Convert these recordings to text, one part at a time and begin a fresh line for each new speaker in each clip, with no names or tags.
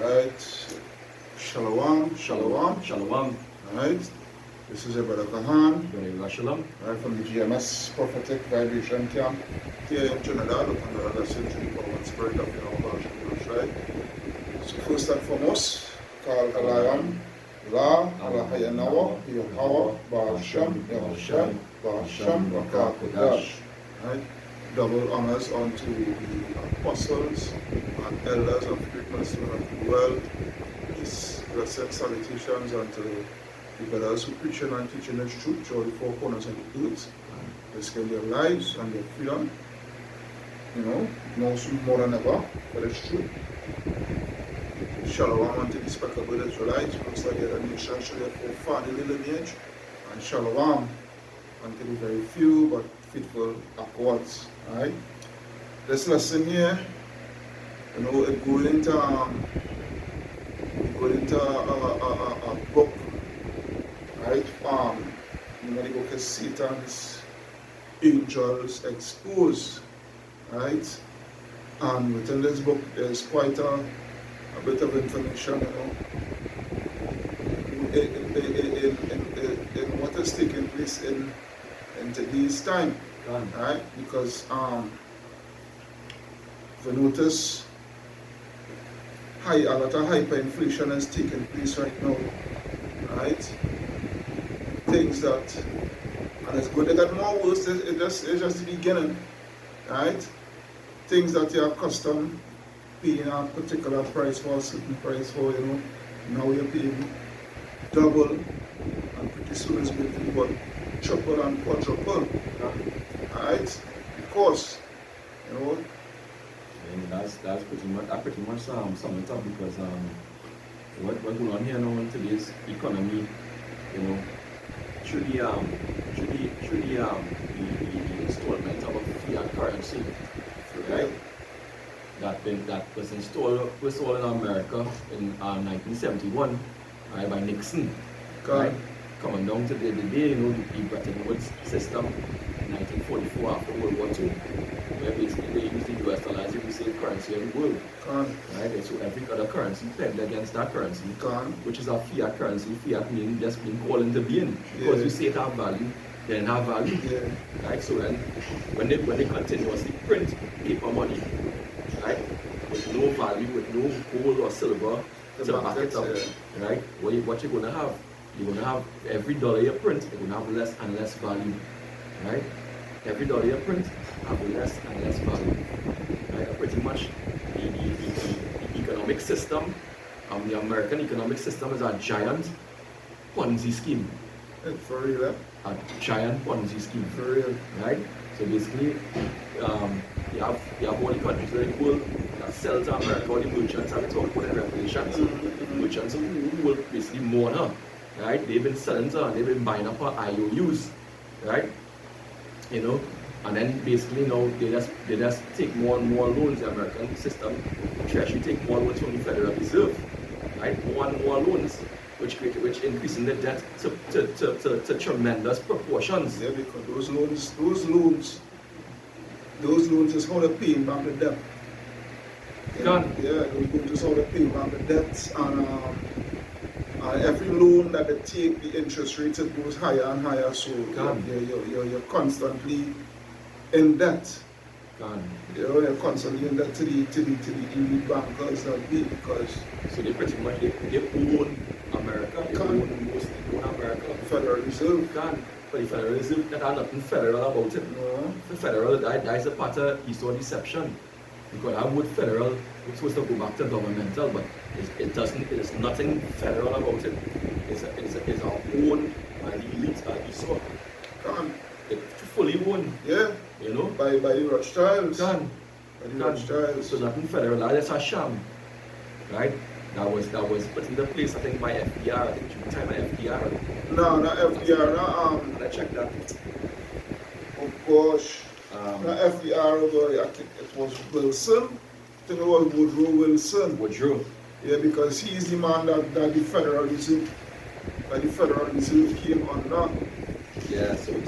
Alright. Shalom, shalom.
Shalom.
Alright. This is your brother Kahan.
Brother Shalom.
Right from the GMS Prophetic Vibration Camp here in Trinidad upon the other century power and spirit of God. Right? So first and foremost, call Halayam, La, Alahayanawa, Yohawa, Bahasham, Yahusham, Bahasham, Rakakodash. Right? Double honors unto the apostles and elders of the great ministry of the world. Peace, blessed salutations unto the brothers who preaching and teaching the truth throughout the four corners of the earth, risking their lives and their freedom, more than ever for the truth. Shalom unto the despicable Israelites, most of the other nations should therefore fatherly lineage, and shalom unto the very few but faithful upwards. Alright? This lesson here, it goes into a book. Right? The book is Satan's Angels Exposed. Right? And within this book there's quite a bit of information, in what is taking place in today's time. Right? Because if you notice, a lot of hyperinflation is taking place right now. Right? Things that, and it's going to get more worse, it's just the beginning. Right? Things that you're accustomed paying a particular price for, a certain price for, now you're paying double, and pretty soon it's going to be what, triple and quadruple. Right? Because,
And that's pretty much sum it up, because what's going on here now in today's economy, through the installment of a fiat currency, right? That was installed in America in 1971, right, by Nixon, right? Coming down to the day, the Bretton Woods system in 1944 after World War II, where basically they used the US dollar as the reserve currency of the world. Right? And so every other currency pegged against that currency, which is a fiat currency. Fiat meaning just being called into being. Because you say it have value, then have value. Right? So then when they continuously print paper money, right, with no value, with no gold or silver to back it up, right? What you're gonna have? You're gonna have every dollar you print, you're gonna have less and less value. Right? Every dollar you print have less and less value. Right? Pretty much the economic system, the American economic system is a giant Ponzi scheme.
For real,
A giant Ponzi scheme.
For real.
Right? So basically, you have all the countries in the world that sell to America, all the merchants, and we talk about the regulations. Merchants who will basically mourn her. Right? They've been selling to her, they've been buying up her IOUs. Right? And then basically now they just take more and more loans. The American system, the Treasury take more loans from the Federal Reserve, right? More and more loans, which increasing the debt to tremendous proportions.
Yeah, because those loans is how they're paying back the debt.
Gone.
Yeah, those loans is how they're paying back the debts, and every loan that they take, the interest rate it goes higher and higher, so you're constantly in debt. You're constantly in debt to the elite bankers that be, because
so they pretty much they own America. They own America.
Federal Reserve.
But the Federal Reserve, that has nothing federal about it.
No.
The federal, that is a part of Eastern deception. Because that word federal, it's supposed to go back to governmental, but it doesn't. It is nothing federal about it. It's our own elite Esau. It's fully owned.
Yeah. By the Rothschilds.
By the
Rothschilds.
So nothing federal. That's a sham, right? That was put into place, I think, by FDR. I think during the time of FDR.
No, not FDR. No,
let's check that.
Oh gosh. Not FDR, but I think it was Wilson. I think it was Woodrow Wilson.
Woodrow.
Yeah, because he's the man that the Federal Reserve came under.
Yeah, so
you can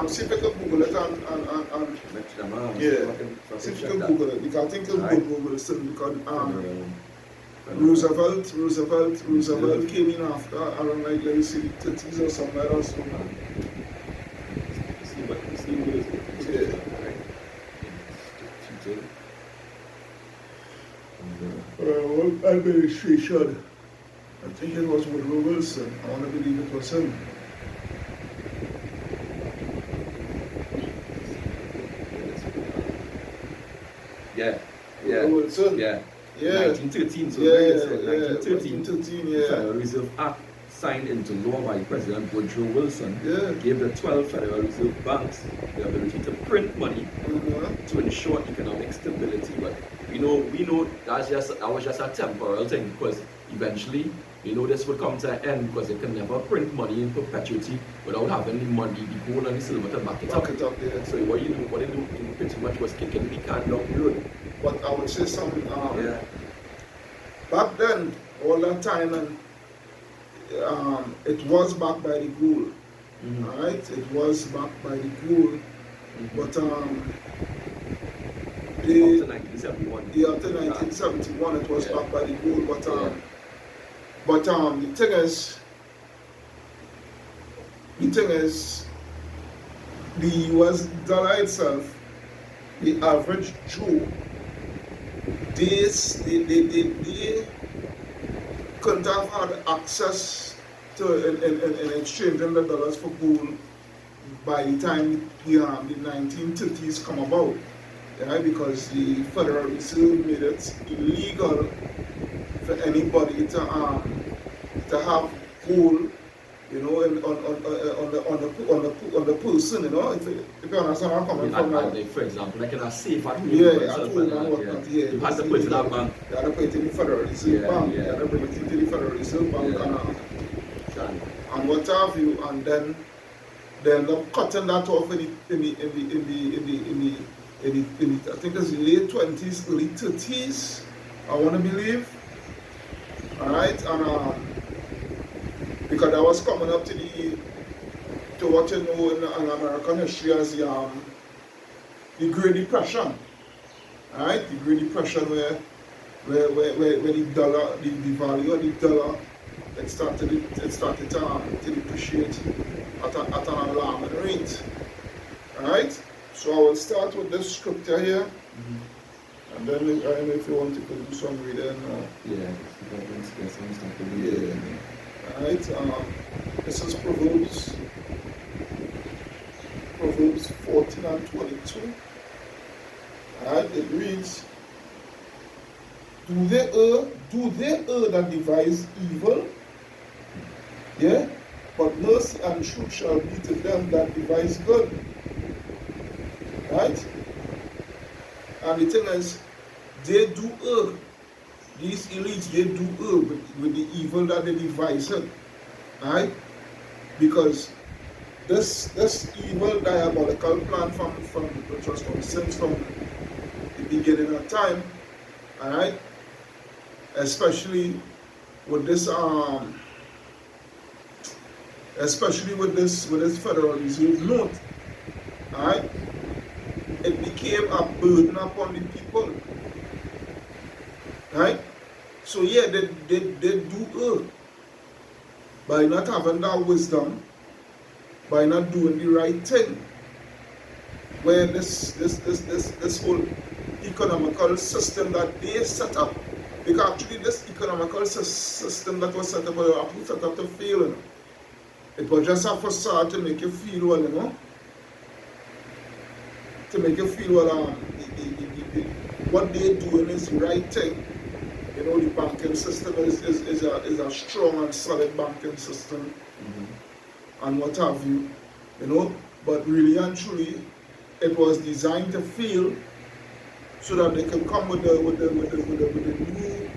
see if you can Google it and
yeah.
See if you can Google it, because I think it's Woodrow Wilson, because Roosevelt came in after around like let me see the 30s or somewhere or so. Yeah. What administration? I think it was Woodrow Wilson. I want to believe it was him.
Yeah.
Woodrow Wilson.
Yeah.
Yeah.
1913. So
Yeah.
1913.
Yeah.
The Federal Reserve Act signed into law by President Woodrow Wilson gave the 12 Federal Reserve banks the ability to print money to ensure economic stability. But we know that was just a temporal thing, because eventually this would come to an end, because they can never print money in perpetuity without having the money, the gold and the silver to back it up.
Yeah.
So what they do pretty much was kicking the can down the road.
But I would say something. Back then, all that time, and it was backed by the gold. Alright, it was backed by the gold. But
after 1971.
Yeah, after 1971 it was backed by the gold. But the thing is, the US dollar itself, the average Joe, they couldn't have had access to in exchanging the dollars for gold by the time the 1930s come about. Right? Because the Federal Reserve made it illegal for anybody to have gold, on the person, if you understand where I'm coming from.
Like, for example, like in a safe at home.
At home and whatnot.
You had to put it in that bank.
You had to put it in the Federal Reserve Bank. You had to bring it into the Federal Reserve Bank and what have you, and then they end up cutting that off in the I think it's late 20s, early 30s, I want to believe. Alright, and because I was coming up to what you know in American history as the Great Depression. Alright, the Great Depression where the dollar, the value of the dollar, it started to depreciate at an alarming rate. Alright? So I will start with this scripture here, and then if you want to do some reading. Alright, this is Proverbs 14 and 22. Alright, it reads, Do they err that devise evil? Yeah? But mercy and truth shall be to them that devise good. Right? And the thing is, they do err. These elites, they do err with the evil that they devise. Right? Because this evil diabolical plan which was since from the beginning of time, alright? Especially with this Federal Reserve note, alright? It became a burden upon the people, right? So yeah, they do err by not having that wisdom, by not doing the right thing. Where this whole economical system that they set up, because actually this economical system that was set up was actually set up to fail. It was just a facade to make you feel well, to make you feel well, what they're doing is the right thing. The banking system is a strong and solid banking system, and what have you, but really and truly, it was designed to fail so that they can come with the new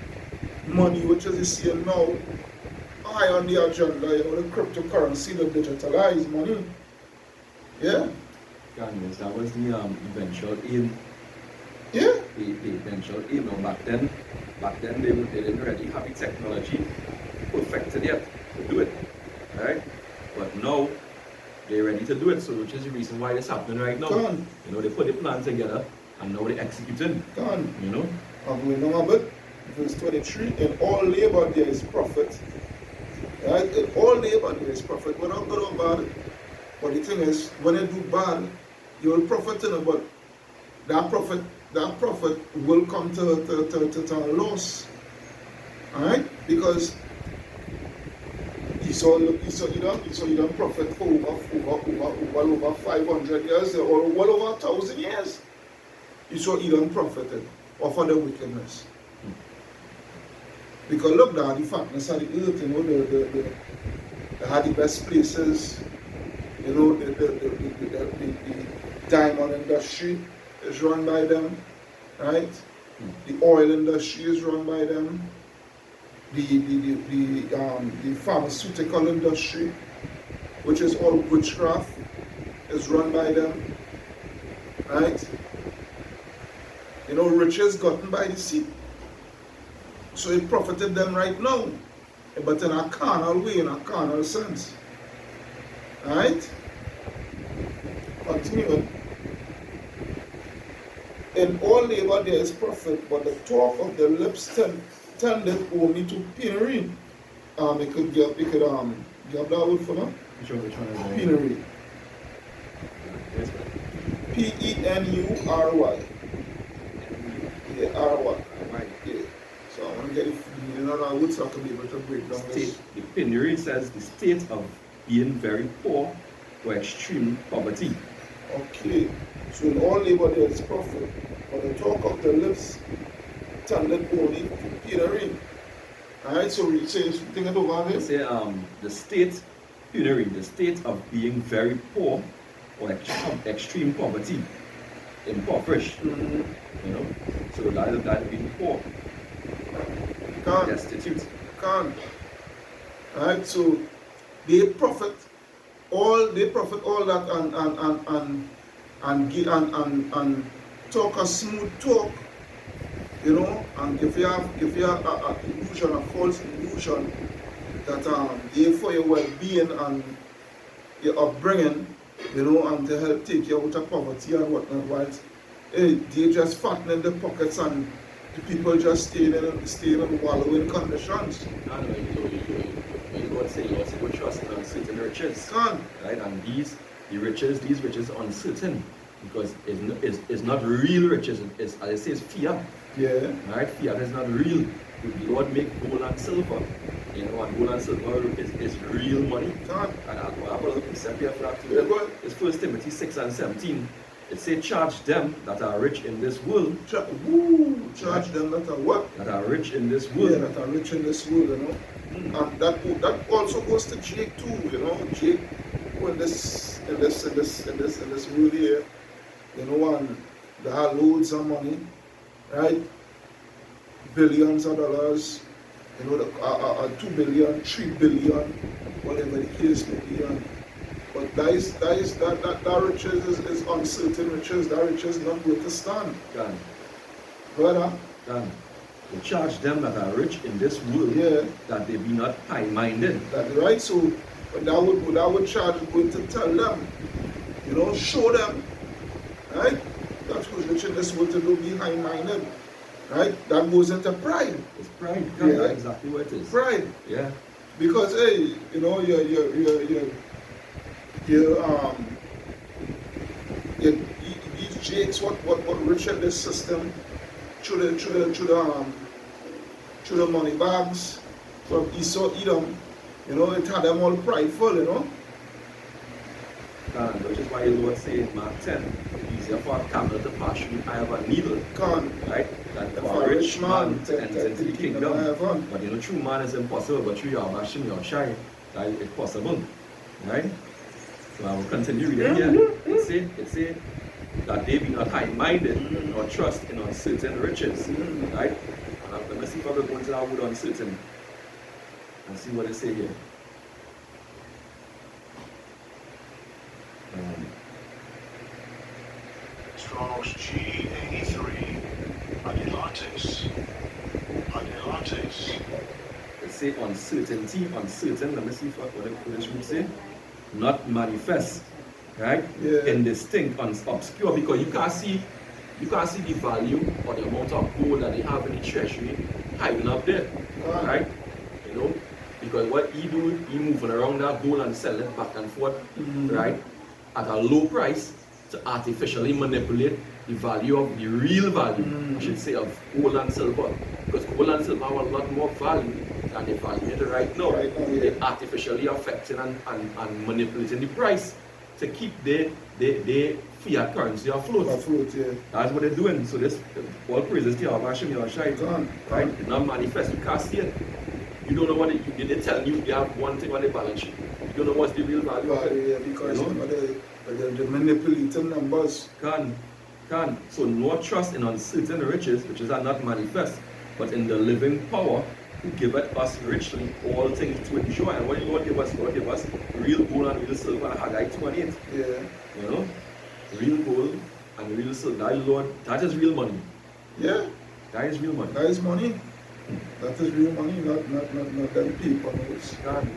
money, which is the same now, high on the agenda, the cryptocurrency, the digitalized money. Yeah?
Yes, that was the eventual aim.
Yeah?
The eventual aim. Now back then they didn't really have the technology perfected yet to do it. Right? But now they're ready to do it, so which is the reason why it's happening right now.
Go on.
They put the plan together and now they're executing.
Go on.
You know?
I'm going on a bit. verse 23, in all labor there is profit. Right? In all labor there is profit, whether good or bad. But the thing is, when you do bad, you will profit in it, but that profit will come to a loss. Alright? Because you don't profit for over 500 years or well over 1,000 years. You don't profited off of the wickedness. Because look down the fatness of the earth, they had the best places, the diamond industry is run by them, right? The oil industry is run by them. The pharmaceutical industry, which is all witchcraft, is run by them, right? Riches gotten by the sea. So it profited them right now, but in a carnal way, in a carnal sense. Right? Continuing. In all labor there is profit, but the talk of the lips tended only to penury. You could give that word for them?
Which one is that?
Penury. Penury. Yeah, R-Y. Yeah. So I'm going to get it, I would so I can be able to break down this.
The penury says the state of being very poor or extreme poverty.
Okay. So in all labor there is profit, but the talk of the lips tended only to penury. Alright, so we say think it over here.
Say the state penury, the state of being very poor or extreme poverty, impoverished. So that is that being poor. Destitute.
Can't. Alright, so they profit all that and talk a smooth talk, and give you a illusion, a false illusion that they for your well-being and your upbringing, and to help take you out of poverty and whatnot, whilst they just fattening the pockets and the people just staying in wallowing conditions.
No, you don't say go trust in uncertain riches. Right? And these riches are uncertain because it's not real riches. It's, as I say, it's fiat.
Yeah.
Right? Fiat is not real. The Lord make gold and silver. And gold and silver is real money. And I'll have a little precept here for that too.
Yeah,
it's 1 Timothy 6 and 17. It says, charge them that are rich in this world.
Charge them that are what?
That are rich in this world.
Yeah, that are rich in this world, And that also goes to Jake too, Jake, in this world here, and they have loads of money, right? Billions of dollars, 2 billion, 3 billion, whatever the case may be. But that riches is uncertain riches. That riches is not going to stand.
Done.
Brother?
Done. To charge them that are rich in this world, that they be not high-minded.
That's right. So that would charge is going to tell them, show them, right? That who's rich in this world to do be high-minded, right? That goes into pride.
It's pride. Yeah, exactly what it is.
Pride.
Yeah.
Because hey, these jakes what rich in this system through the money bags from Esau Edom, it had them all prideful,
Which is why the Lord said in Mark 10, it's easier for a camel to pass through the eye of a needle. Right? Than for a rich man to enter into the kingdom. But true man is impossible, but through your mashing, your shine, that is possible. Right? So I will continue reading here. It said that they be not high-minded nor trust in uncertain riches. Right? And let me see if I will go into that word uncertain and see what they say here.
Strong's G83. Adelates.
Let's say uncertainty, uncertain. Let me see what it should say. Not manifest, right?
Yeah.
Indistinct, obscure, because you can't see the value or the amount of gold that they have in the treasury hiding up there, right? You know, because what he do, he moving around that gold and selling it back and forth, right, at a low price to artificially manipulate the value of the real value, I should say, of gold and silver. Because gold and silver have a lot more value than they value it right now. They're artificially affecting and manipulating the price to keep their fiat currency afloat. That's what they're doing. So this all praises to Yahweh Hashem Yahushai, right? It's not manifest. You can't see it. You don't know what they're telling you. They have one thing on the balance sheet. You don't know what's the real value of it.
Because the manipulating numbers.
Can. So no trust in uncertain riches, which is not manifest, but in the living power who giveth us richly all things to enjoy. And what Lord give us? Lord give us real gold and real silver. Haggai 28.
Yeah.
You know? Real gold and real silver. That, Lord, that is real money.
Yeah.
That is real money.
That is money. That is real money, not them paper notes.
Can.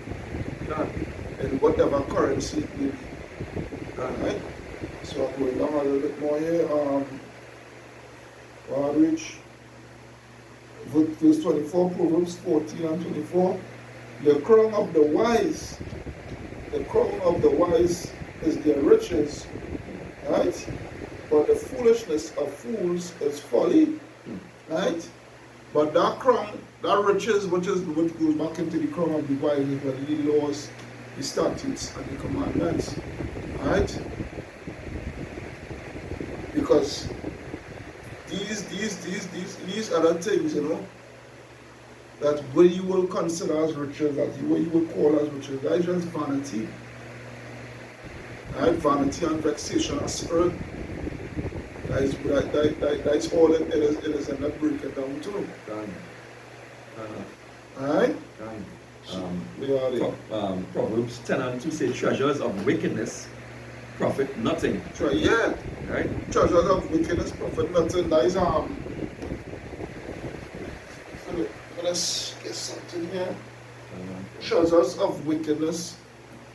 In whatever currency it may be. Right? So I'm going down a little bit more here. Reach verse 24, Proverbs 14 and 24. The crown of the wise is their riches, right? But the foolishness of fools is folly, right? But that crown, that riches, which goes back into the crown of the wise, is the laws, the statutes, and the commandments, right? Because these other things, you know, that what you will consider as riches, that what you will call as riches, that is just vanity. Right? Vanity and vexation of spirit. That's all it is, and that break it down to. Alright?
Proverbs 10 and 2 say treasures of wickedness profit nothing.
Yeah.
Right?
Treasures of wickedness profit nothing. That is let's get something here. Treasures of wickedness.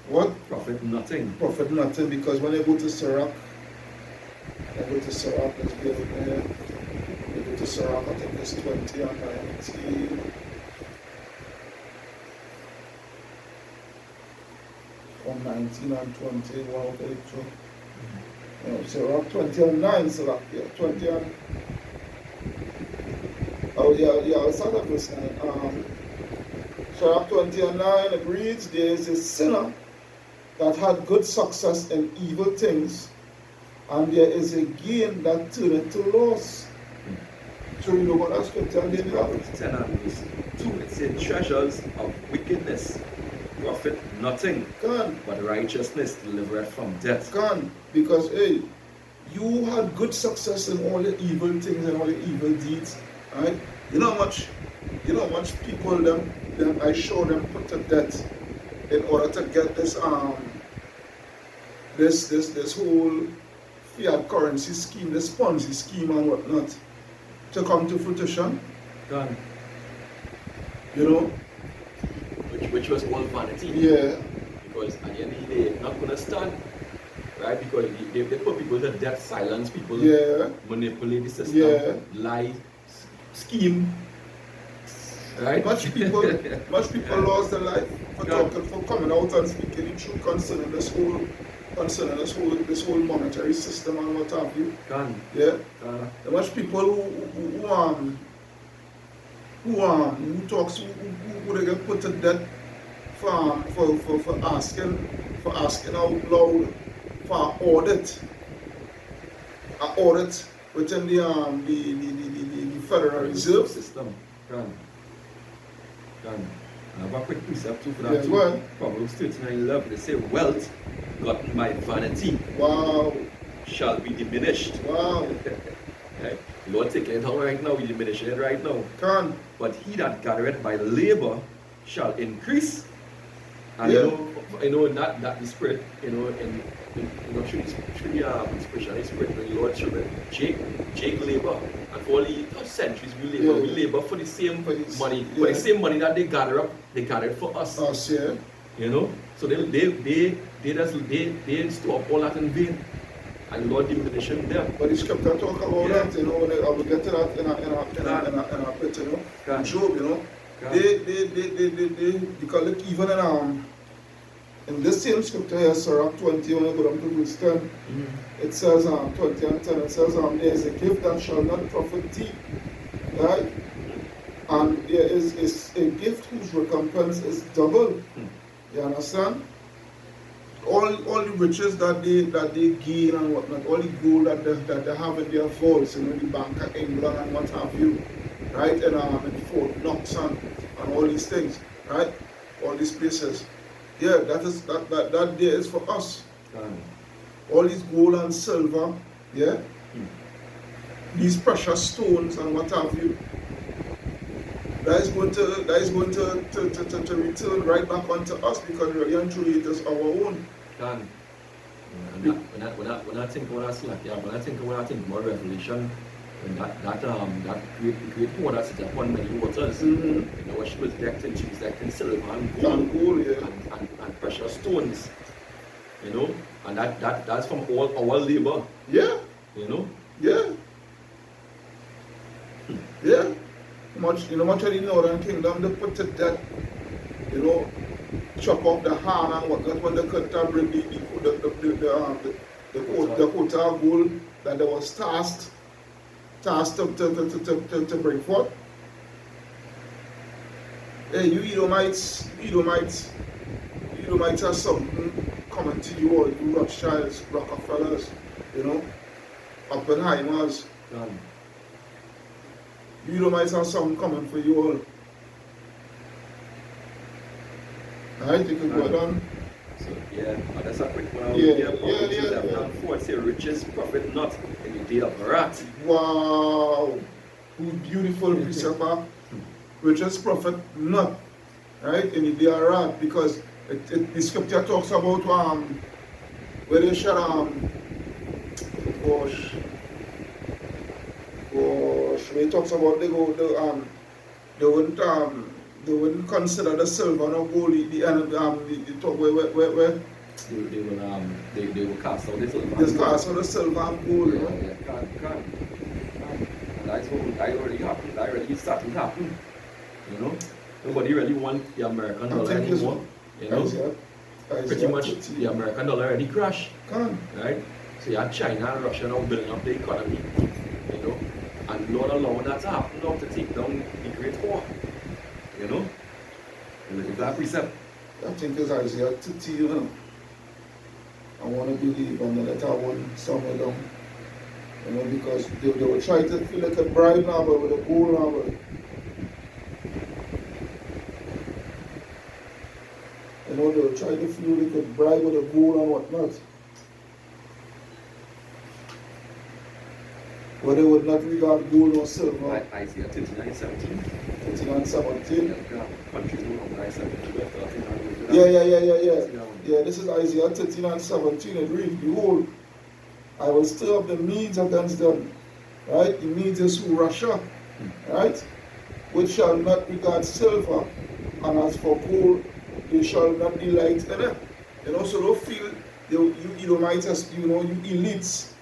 What?
Profit nothing.
Profit nothing, because when you go to Sirach, let's get it there. You go to Sirach, I think it's 20 and 19. From 19 and 20, wow, very true. Sirach 20 and 9, Sirach, yeah, 20 and... Oh, yeah, let's start at verse 9. Sirach 20 and 9, it reads, there is a sinner that had good success in evil things, and there is a gain that turneth to loss. So you know what that scripture did?
Proverbs 10 and verse 2, it says treasures of wickedness profit nothing, but righteousness delivereth from death.
Because hey, you had good success in all the evil things and all the evil deeds, right? You know how much people them I show them put to death in order to get this this whole fiat currency scheme, this Ponzi scheme and whatnot, to come to fruition. You know?
Which was all vanity.
Yeah.
Because at the end of the day, it's not going to stand. Right? Because they put people to death, silence people, manipulate the system, lie, scheme. Right?
Much people lost their life for coming out and speaking the truth concerning this whole monetary system and what have you. There are much people who talks who they get put to death for asking out loud for audit within the Federal Reserve
system. I have a quick precept too for that
too. Well.
Proverbs 39:11. They say wealth gotten by vanity shall be diminished. Right? Lord taking it out right now, we diminishing it right now. But he that gathereth by labor shall increase. And you know that the spirit, in spiritual spirit, when the Lord children, Jake labor. And for all the centuries we labor for the same money. For the same money that they gather up, they gather it for us. You know? So they store up all that in vain. and Lord diminishing them.
But the scripture talk about
Yeah.
that, you know, when I will get to that in a bit, you know.
Can.
Job, you know.
Can.
Because look, even in this same scripture here, Sirach 20, when I go down to verse 10, it says, 20 and 10, it says, there is a gift that shall not profit thee, right? And there is a gift whose recompense is double. You understand? All the riches that they gain and whatnot, all the gold that they have in their vaults, you know, the Bank of England and what have you, right? And in Fort Knox and all these things, right? All these places. Yeah, that there is for us. All these gold and silver, yeah? These precious stones and what have you. That is going to return right back onto us because really and truly it is our own.
Can. When I think about Revelation, when that great woman that sits upon many waters, you know what she was decked in silver and gold,
yeah.
and precious stones, you know, and that's from all our labor.
Yeah.
You know?
Yeah. Yeah. Much of the Northern Kingdom, they put to death, you know, chop off the hand and whatnot when they could bring the quota of gold that they was tasked to bring forth. Hey, you Edomites have something coming to you all, you Rothschilds, Rockefellers, you know, Oppenheimers. You Edomites have something coming for you all. Alright, you can go down.
So yeah, that's a quick one.
Yeah.
Forward say riches profit not in the day of wrath.
Wow, beautiful precept. Riches profit not, right, in the day of wrath, because the scripture talks about where they shall where it talks about they wouldn't consider the silver nor gold the talk where
they will cast out the silver.
This cast out the silver and gold.
And that already happened. That already started to happen. You know? Nobody really want the American dollar anymore. You know? Pretty much the American dollar already crashed. Right? So you have China and Russia now building up the economy. You know? And Lord allowing that to happen now to take down the Great War. You know? You look at that precept.
I think it's Isaiah 30, you know. I want to believe and let that one somewhere down. You know, because they will try to feel like a bribe now, but with a gold now. But, you know, they will try to feel like a bribe with a gold and whatnot. But they would not regard gold or silver.
Isaiah 39:17.
39:17.
Yeah.
Yeah, this is Isaiah 39:17. It reads, behold, I will stir up the Medes against them. Right? The Medes is who? Russia. Right? Which shall not regard silver, and as for gold, they shall not delight in it. You know, so don't feel, you Edomites, you know, you elites,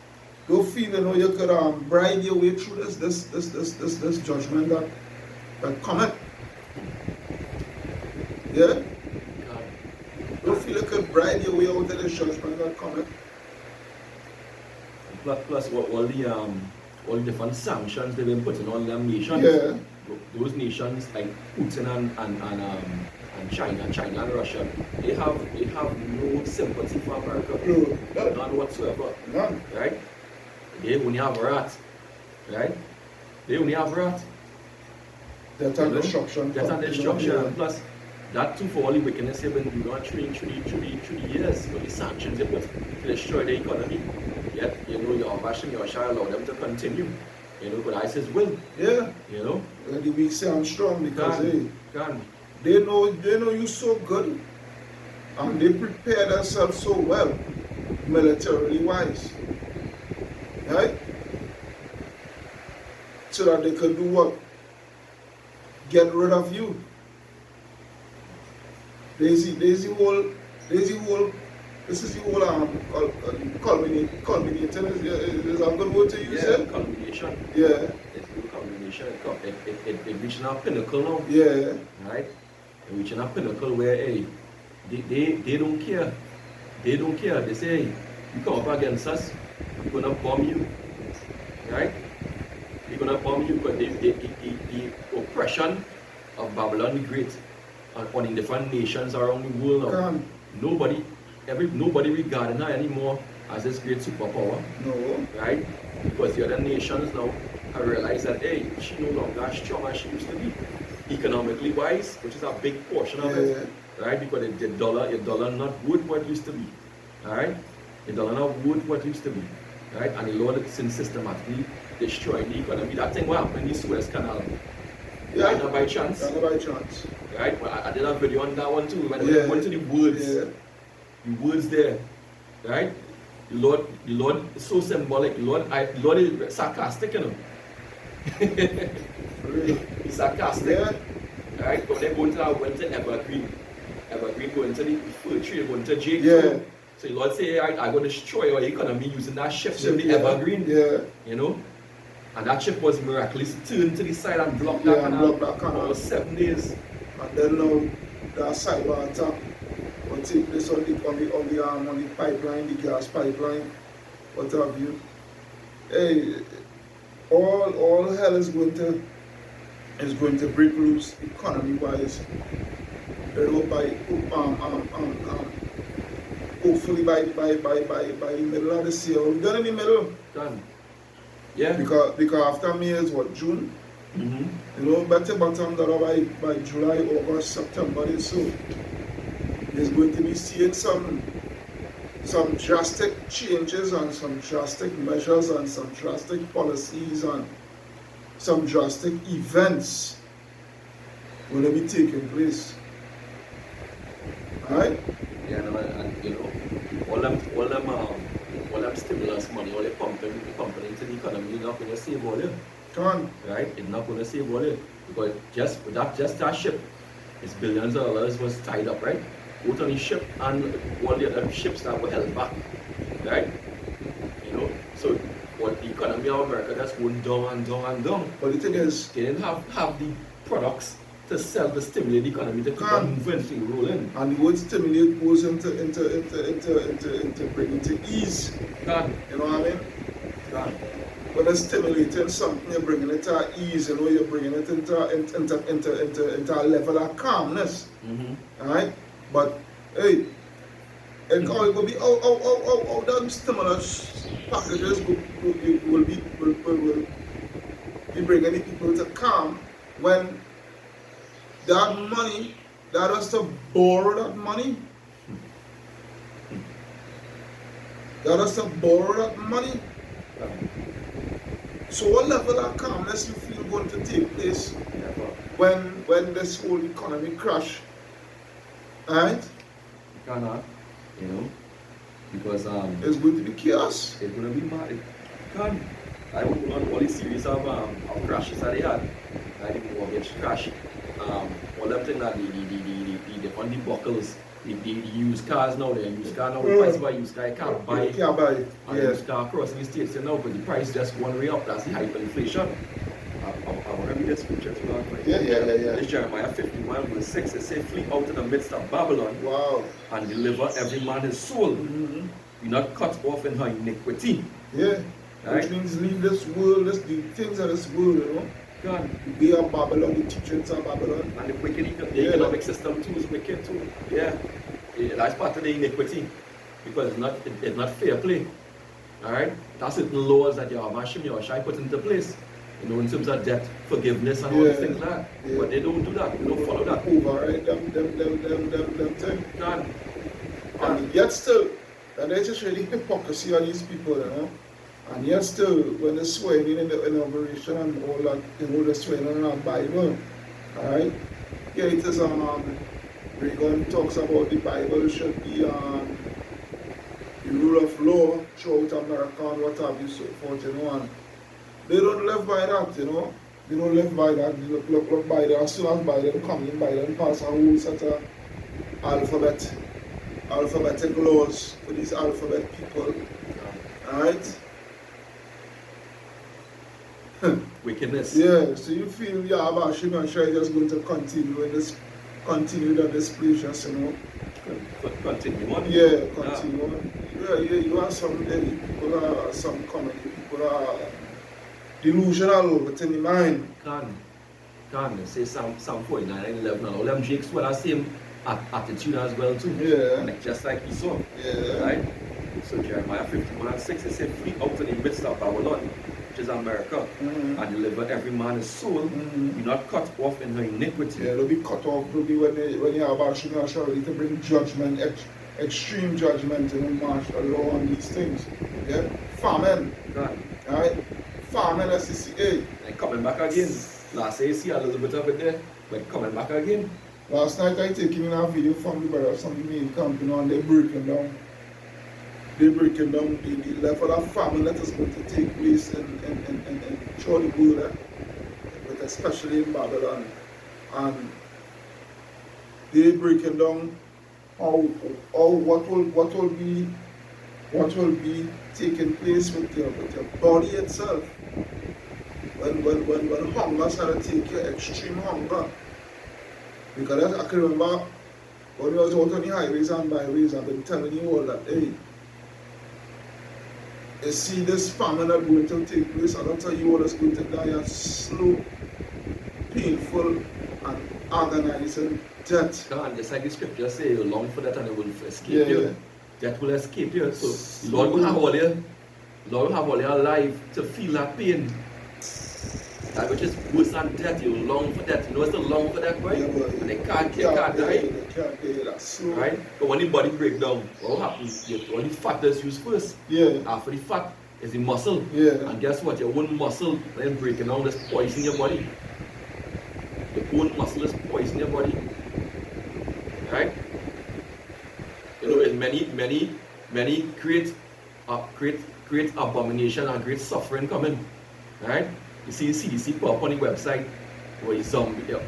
don't feel, you know, you could bribe your way through this judgment that cometh. Yeah? Don't feel you could bribe your way out of this judgment that cometh.
Plus all the different sanctions they've been putting on them nations.
Yeah.
Those nations like Putin and China and Russia, they have no sympathy for America.
No.
None whatsoever.
None.
Right? They only have wrath. Right? They only have wrath.
Death and destruction.
Death and destruction. And plus, that too for all the wickedness they've been doing through the years, for the sanctions they put to destroy the economy. Yet, you know, your bashing, your shall allow them to continue. You know, but I says will.
Yeah.
You know?
Let the weak say I'm strong because
Can.
They know you so good, and they prepare themselves so well, militarily wise. Right? So that they can do what? Get rid of you. There's the whole This is the whole culminating is a good word to use
Yeah,
it?
culmination.
Yeah,
It's the culmination. It reaching a pinnacle now.
yeah,
Right? It reaching a pinnacle where, hey, they don't care. They don't care. They say, hey, you come up against us, we're gonna bomb you. Right? We're gonna bomb you because the oppression of Babylon the Great on the different nations around the world now.
come,
Nobody regarding her anymore as this great superpower,
no,
right? Because the other nations now have realized that, hey, she no longer as strong as she used to be, economically wise, which is a big portion of it, right? Because the dollar not worth what it used to be, all right? The dollar not worth what it used to be, right? And the Lord is systematically destroying the economy. That thing what happened in the Suez Canal,
yeah,
right? Not by chance,
not by chance.
right? Well, I did a video on that one too. When
Yeah.
we went to the words,
Yeah,
the words there, right? The Lord is so symbolic. The Lord is sarcastic, you know.
really.
He's sarcastic,
Yeah,
right? But they went to Evergreen. Evergreen going to the fir tree, going to Jake.
yeah,
So the Lord say, right, I'm going to destroy your economy using that ship in the
yeah,
Evergreen.
yeah,
You know? And that ship was miraculously turned to the side and blocked
Yeah,
that
and
canal
blocked that canal.
for 7 days.
and then now that cyber attack will take place on the pipeline, the gas pipeline, what have you. Hey, all hell is going to break loose economy wise. You know, hopefully by the middle of this year. We're done in the middle.
Done. Yeah.
Because after May is what, June?
Mm-hmm.
You know, better bottom dollar by July, August, September and so. There's going to be seeing some drastic changes and some drastic measures and some drastic policies and some drastic events going to be taking place. Alright?
Yeah, no, and you know, all them stimulus money, all they pumping into the economy, you're not going to save all it,
Come on.
right? It's not going to save all it because just that ship, it's billions of dollars was tied up, right? Both on the ship and all the other ships that were held back, right? You know, so what the economy of America just went down and down and down.
But the thing is,
They didn't have the products to sell to stimulate the economy to keep
Come.
on moving, to rolling.
and the word stimulate goes into bringing to ease.
God,
You know what I mean?
God.
When you're stimulating something, you're bringing it to ease, you know, you're bringing it into a level of calmness.
Mm-hmm.
Alright? But hey, and how it will be how them stimulus packages will be bringing the people to calm when that money, that has to borrow that money. That has to borrow that money. So what level of calmness you feel going to take place when this whole economy crash? Alright?
You cannot, you know, because
It's going to be chaos.
it's gonna be mad. You can't. I went on all these series of crashes that they had. Like the mortgage crash. All them things that the on the buckles, the used cars now, the used car now, the price of a used car you can't buy.
You can't buy it.
A
Yeah.
used car across the states, you know, but the price just one way up. That's the hyperinflation. I want to read the scripture to God.
Yeah.
It's Jeremiah 51 verse 6. It says, flee out in the midst of Babylon
Wow.
and deliver every man his soul.
Mm-hmm.
Be not cut off in her iniquity.
Yeah.
Right?
Which means leave this world, the things of this world, you know.
God.
Be of Babylon, the teachings of Babylon.
And the wicked, the economic system too is wicked too. Yeah. That's part of the iniquity. Because it's not fair play. Alright? That's certain laws that your Hashim, your Shai put into place. You know, in terms of debt, forgiveness and all these things like that.
Yeah.
But they don't do that. They don't follow that.
Override them things.
God.
And yet still, and there's just really hypocrisy on these people, you know. And yet still, when they're swearing in the inauguration and all that, you know, they're swearing on the Bible. Alright? Here it is, Reagan talks about the Bible should be the rule of law throughout America and what have you, so forth, you know. And they don't live by that, you know. They don't live by that. They look by that. As soon as Biden come in, Biden pass a whole set of alphabet. alphabetic laws for these alphabet people. Alright?
Wickedness.
Yeah, so you feel Yahweh Shimon Shai is just going to continue that displeasures, you know?
Continue on.
Yeah, continue on. Yeah, you have some people are some comedy, people are delusional within the mind.
Can say Psalm 49 and 11 and all them jakes well the same attitude as well too.
Yeah.
Like, just like Esau.
Yeah.
Right? So Jeremiah 51:6 it says, flee out of the midst of Babylon, which is America, and deliver every man his soul, be not cut off in her iniquity.
Yeah, they'll be cut off, they'll be when you have Ashima Shari to bring judgment, extreme judgment and martial law on these things. Yeah? Famine. Right? Famine SCCA.
And coming back again. Last year you see a little bit of it there, but coming back again.
Last night I taken in a video from the brothers from the main camp, you know, and they're breaking down the level of famine that is going to take place in throughout the world, but especially in Babylon. And they're breaking down what will be taking place with your body itself. When hunger started to take you, extreme hunger. Because I can remember when I was out on the highways and byways, I've been telling you all that, hey, you see this famine that's going to take place, and I'll tell you what is going to die a slow, painful, and agonizing death.
God, just like the scripture say, you long for that and it will escape you. Death will escape you. So the Lord will have all your life to feel that pain. That which is worse than death, you long for that. You know what's the long for that, right?
Yeah,
and they can't die.
They can't die, that's slow.
Right? But when the body break down, what happens? All the fat is used first.
Yeah.
After the fat is the muscle.
Yeah.
And guess what? Your own muscle then breaking down this poison in your body. Your own muscle is poison in your body. Right? You know, in many great abomination and great suffering coming. Right? You see CDC put up on the website where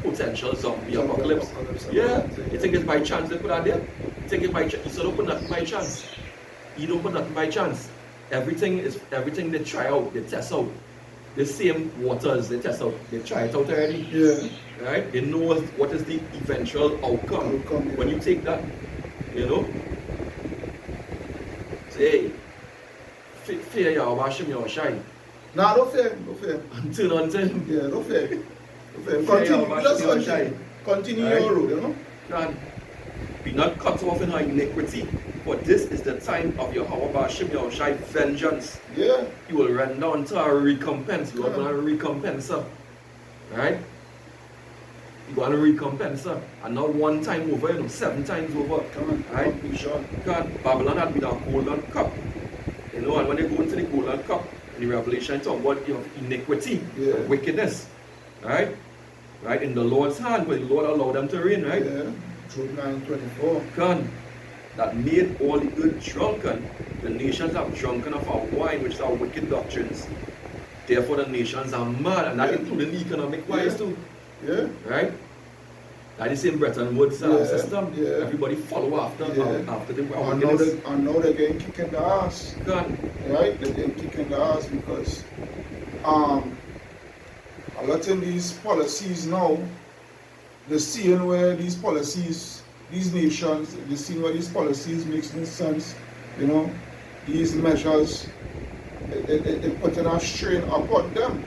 potential zombie apocalypse. Yeah, you think it's by chance they put that there? You think it's by chance? You said open nothing by chance. You don't put nothing by chance. Everything they try out, they test out. The same waters they test out, they try it out already.
Yeah.
Right? They know what is the eventual outcome. When you take that, you know. Say, fear Yahweh Hashem Yahweh Shai.
Nah, don't fear.
And turn on him.
Yeah, don't fear. Continue your road, you know.
God, be not cut off in her iniquity, for this is the time of your Hashem Yahweh Shai vengeance.
Yeah.
You will render unto a recompense. You are going to recompense her. Right? You are going to recompense her. And not one time over, 7 times over. Right? God, Babylon had been a golden cup. You know, and when they go into the golden cup, in the Revelation talk about iniquity, wickedness, right? Right, in the Lord's hand, but the Lord allowed them to reign, right?
Yeah, Job 9:24.
God, that made all the earth drunken. The nations have drunken of our wine, which are wicked doctrines. Therefore the nations are mad, and that includes the economic wise too.
Yeah.
Right? That is in Bretton Woods system.
Yeah.
Everybody follow after the
and now they're getting kicked in the ass.
God.
Right? They're getting kicked in the ass because a lot of these policies now, they're seeing where these policies, these nations, they're seeing where these policies makes no sense. You know, these measures, it putting a strain upon them.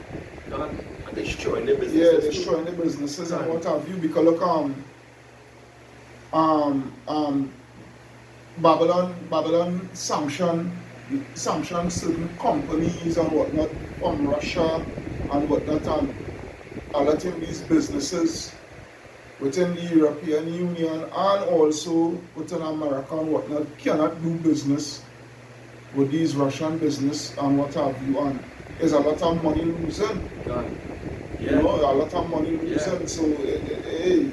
God. Destroying the businesses.
Yeah, destroying the businesses and what have you, because look, Babylon sanctioned certain companies and whatnot from Russia and whatnot, and a lot of these businesses within the European Union and also within America and whatnot cannot do business with these Russian business and what have you, and there's a lot of money losing.
God.
Yeah. You know, a lot of money losing. Yeah. So, hey.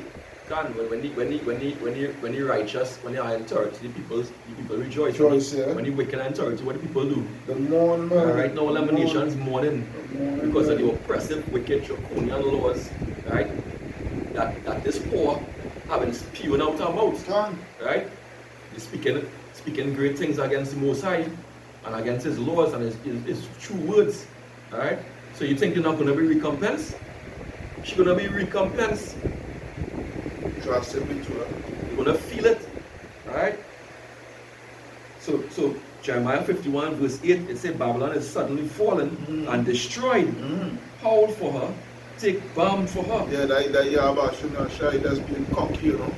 God, when the righteous, when they are in authority, the people rejoice. When the wicked are in authority, what do people do?
The mourn, man.
Right now, the nations mourning because of the oppressive, wicked, draconian laws, right? That this poor having spewing out our mouths, right? He's speaking great things against the Most High and against his laws and his true words. Alright? So you think you're not gonna be recompensed? She's gonna be recompensed.
Drastically true.
You're gonna feel it. Alright? So Jeremiah 51 verse 8, it said Babylon is suddenly fallen and destroyed. Howl for her, take balm for her.
Yeah, that Yahweh should not shy, that's being cocky, you know.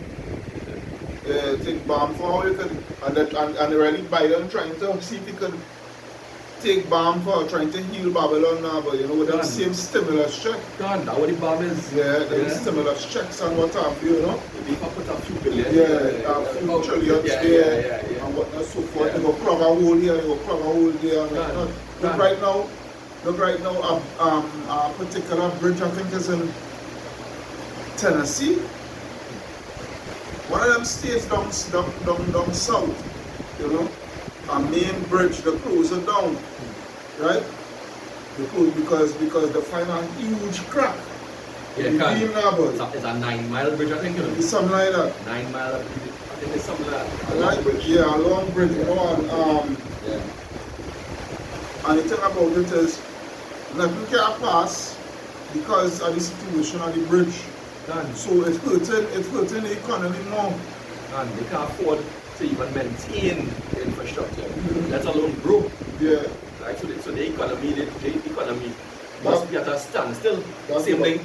Yeah, take balm for her, and really Biden trying to see if he could take balm for her, trying to heal Babylon now, but you know, with that same stimulus check.
Done, that's what the balm is.
Yeah, the stimulus checks and what have you, you know.
Maybe if I put a few billion.
A few trillions there, and whatnot, so forth. They go plug a hole here, they go plug a hole there. And whatnot. Look right now, a particular bridge, I think is in Tennessee. One of them states down south, you know, a main bridge, they close it down, right? They close because they find a huge crack.
Yeah, it's a 9 mile bridge, I think.
It's something like that.
9 mile, I think it's something like that.
A long bridge. Yeah, a long bridge, you know, and the thing about it is, nothing can pass because of the situation of the bridge.
Done.
So it's hurting the economy more.
And they can't afford to even maintain the infrastructure, let alone grow.
Yeah.
Right? So the economy must be at a standstill. Same thing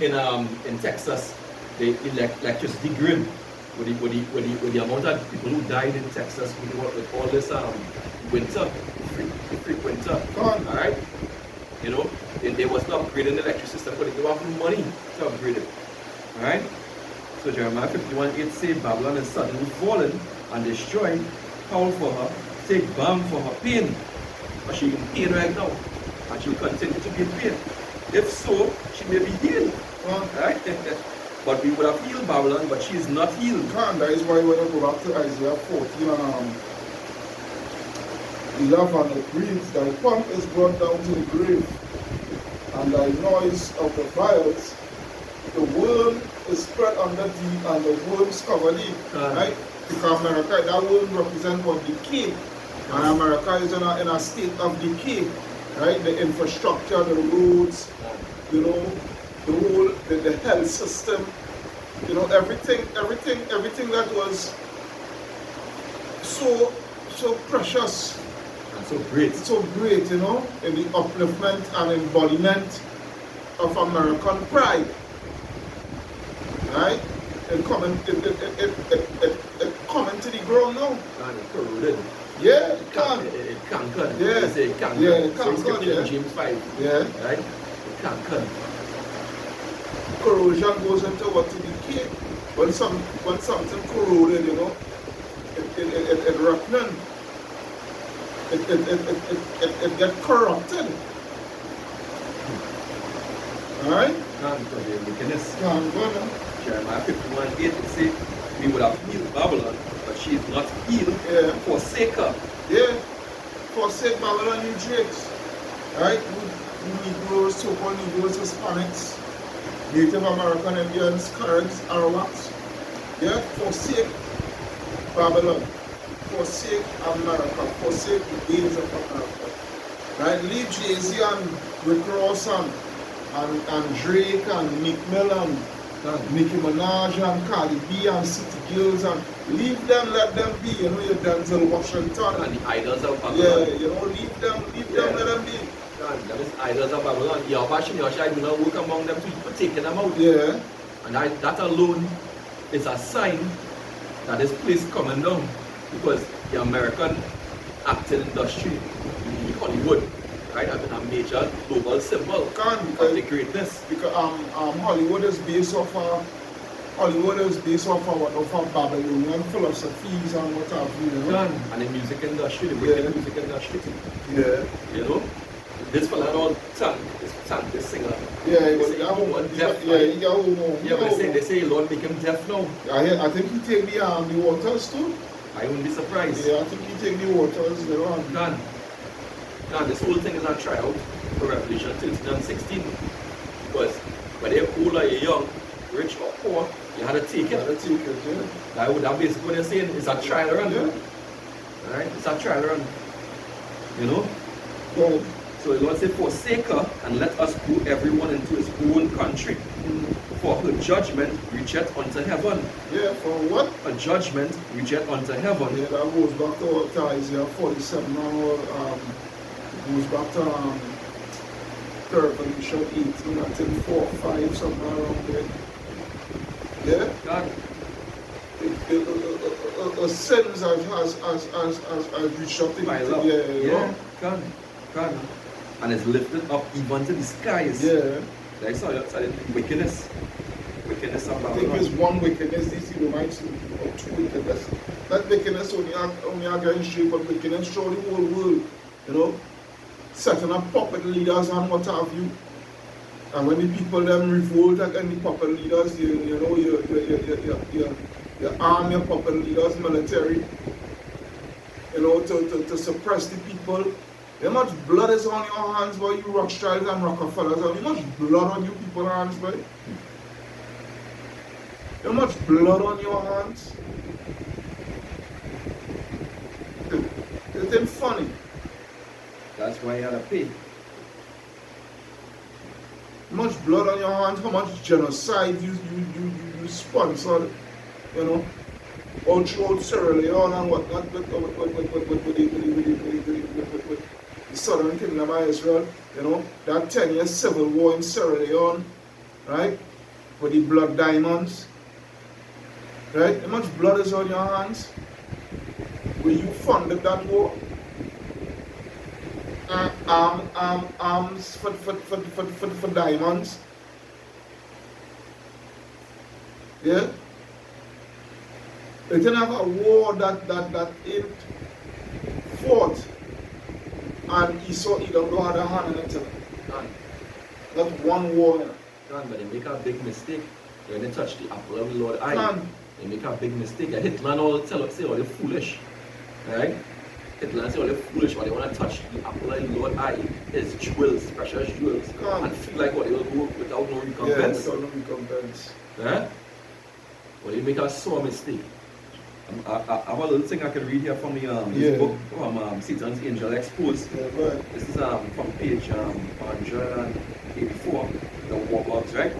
in Texas, the electricity grid, with the amount of people who died in Texas with all this winter, freak winter. Alright? You know, they was not upgrading the electric system, but they didn't have money to upgrade it. Alright? So Jeremiah 51:8 says Babylon is suddenly fallen and destroyed. Howl for her, take balm for her pain. But she's in pain right now. And she'll continue to be in pain. If so, she may be healed. Right? But we would have healed Babylon, but she is not healed.
That is why when I go back to Isaiah 14 and 11, it reads, thy pomp is brought down to the grave, and thy noise of the vials, the worm is spread under thee, and the worms cover thee. Right? Because America, that worm represents what decay. And America is in a state of decay. Right? The infrastructure, the roads, you know, the health system, you know, everything that was so precious
and so great,
you know, in the upliftment and embodiment of American pride. Right? It coming to the ground now.
And it corroded.
Yeah, it can.
It conquered.
Yeah.
They say it conquered.
Yeah, it
so it's
conquered,
King
yeah.
James 5.
Yeah.
Right? It conquered.
Corrosion goes into what to decay. When something corroded, you know, it rotten. It get corrupted. Alright?
Can't go there, wickedness.
Can't go now.
Jeremiah 51:8 it says, we would have healed Babylon, but she is not healed.
Yeah.
Forsake her.
Yeah. Forsake Babylon, you drakes. Right? Negroes, so-called Negroes, Hispanics, Native American Indians, Caribs, Arawaks. Yeah? Forsake Babylon. Forsake America. Forsake the days of America. Right? Leave Jay-Z and Rick Ross and Drake and Meek Mill and Nicki Minaj and Cardi B and City Girls, and leave them, let them be, you know, your Denzel Washington.
And the idols of Babylon.
Yeah, you know, leave them, let them be.
That is idols of Babylon. Your passion, your shy do not work among them to taking them out.
Yeah.
And that alone is a sign that this place coming down. Because the American acting industry, the Hollywood, right, has been a major global symbol of the greatness.
Because Hollywood is based off of Babylonian philosophies and what have you, you know.
And the music industry, the wicked music industry.
Yeah.
You know? This fella all this singer.
Yeah, he
was
deaf.
Yeah, but they say Lord make him deaf now.
I think he take the waters too.
I wouldn't be surprised.
Yeah, I think he take the waters, you know.
Done. This whole thing is a tryout for Revelation 13 and 16. Because whether you're old or you're young, rich or poor, you had to take it.
Yeah.
That basically what they're saying is a trial run.
Yeah.
Right? It's a trial run. You know?
Right.
So the Lord said, forsake her, and let us go everyone into his own country. For her judgment reacheth unto heaven.
Yeah, for what?
A judgment reacheth unto heaven.
Yeah, that goes back to Isaiah 47 now, goes back to Revelation 18, I think 4 or 5, something around there. Yeah?
God,
Sins has reached up
pile up.
yeah.
God. And it's lifted up even to the skies.
Yeah.
Like so wickedness. Wickedness of
I think
Babylon.
it's one wickedness, these Edomites, or two wickedness. That wickedness only against you, but wickedness throughout the whole world. You know? Setting up puppet leaders and what have you. And when the people them revolt against the puppet leaders, you arm your puppet leaders, military, you know, to suppress the people. How much blood is on your hands, boy, you Rothschilds and Rockefellers? How much blood on you people's hands, boy? How much blood on your hands? It ain't funny.
That's why you gotta pay.
How much blood on your hands, how much genocide you sponsored, you know, all throughout Sierra Leone and whatnot with the southern kingdom of Israel, you know, that 10-year civil war in Sierra Leone, right, with the blood diamonds, right, how much blood is on your hands? Where you funded that war? Arms for diamonds. Yeah? They didn't have a war that ain't fought and Esau Edom don't have a hand in it. Not one war.
But they make a big mistake when they touch the apple of the Lord's eye. They make a big mistake. Hitler and all say all they're foolish. Right? Hitler say all they're foolish, but they want to touch the apple of the Lord's eye, his jewels, precious jewels, and feel like what they will go without no recompense.
Yeah, without no recompense.
Yeah? Well, they make a sore mistake. I have a little thing I can read here from this book from Satan's Angel Exposed.
Yeah, right.
This is from page 184, the war bugs, right? A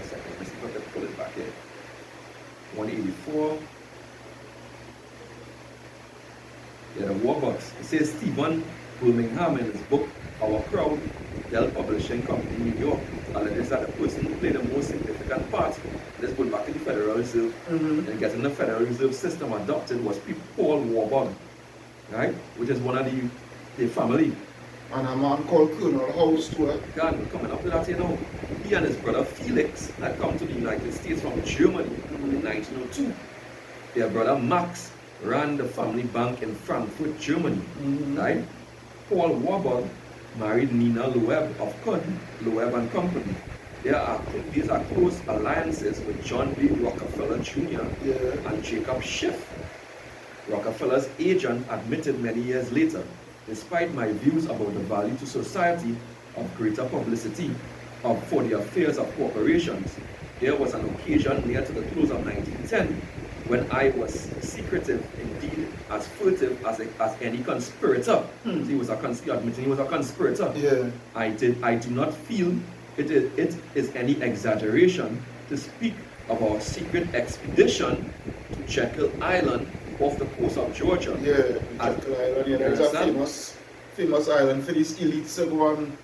second, let's see if I can pull it back here. 184. Yeah, the war bugs. It says Stephen Birmingham in his book, Our Crowd, Dell Publishing Company, New York, alleges that the person who played the most significant part in this going back to the Federal Reserve and getting the Federal Reserve System adopted was Paul Warburg, right? Which is one of the family.
And a man called Colonel House too.
God, coming up to that, you know, he and his brother Felix had come to the United States from Germany in 1902. Their brother Max ran the family bank in Frankfurt, Germany, right? Paul Warburg married Nina Loeb of Cotton, Loeb and Company. These are close alliances with John B. Rockefeller Jr. And Jacob Schiff. Rockefeller's agent admitted many years later, despite my views about the value to society of greater publicity for the affairs of corporations, there was an occasion near to the close of 1910 when I was secretive, indeed as furtive as any conspirator. So he was admitting he was a conspirator.
Yeah.
I do not feel it is any exaggeration to speak of our secret expedition to Jekyll Island off the coast of Georgia.
Yeah, Jekyll Island, yeah, that's a famous island for these elites to go and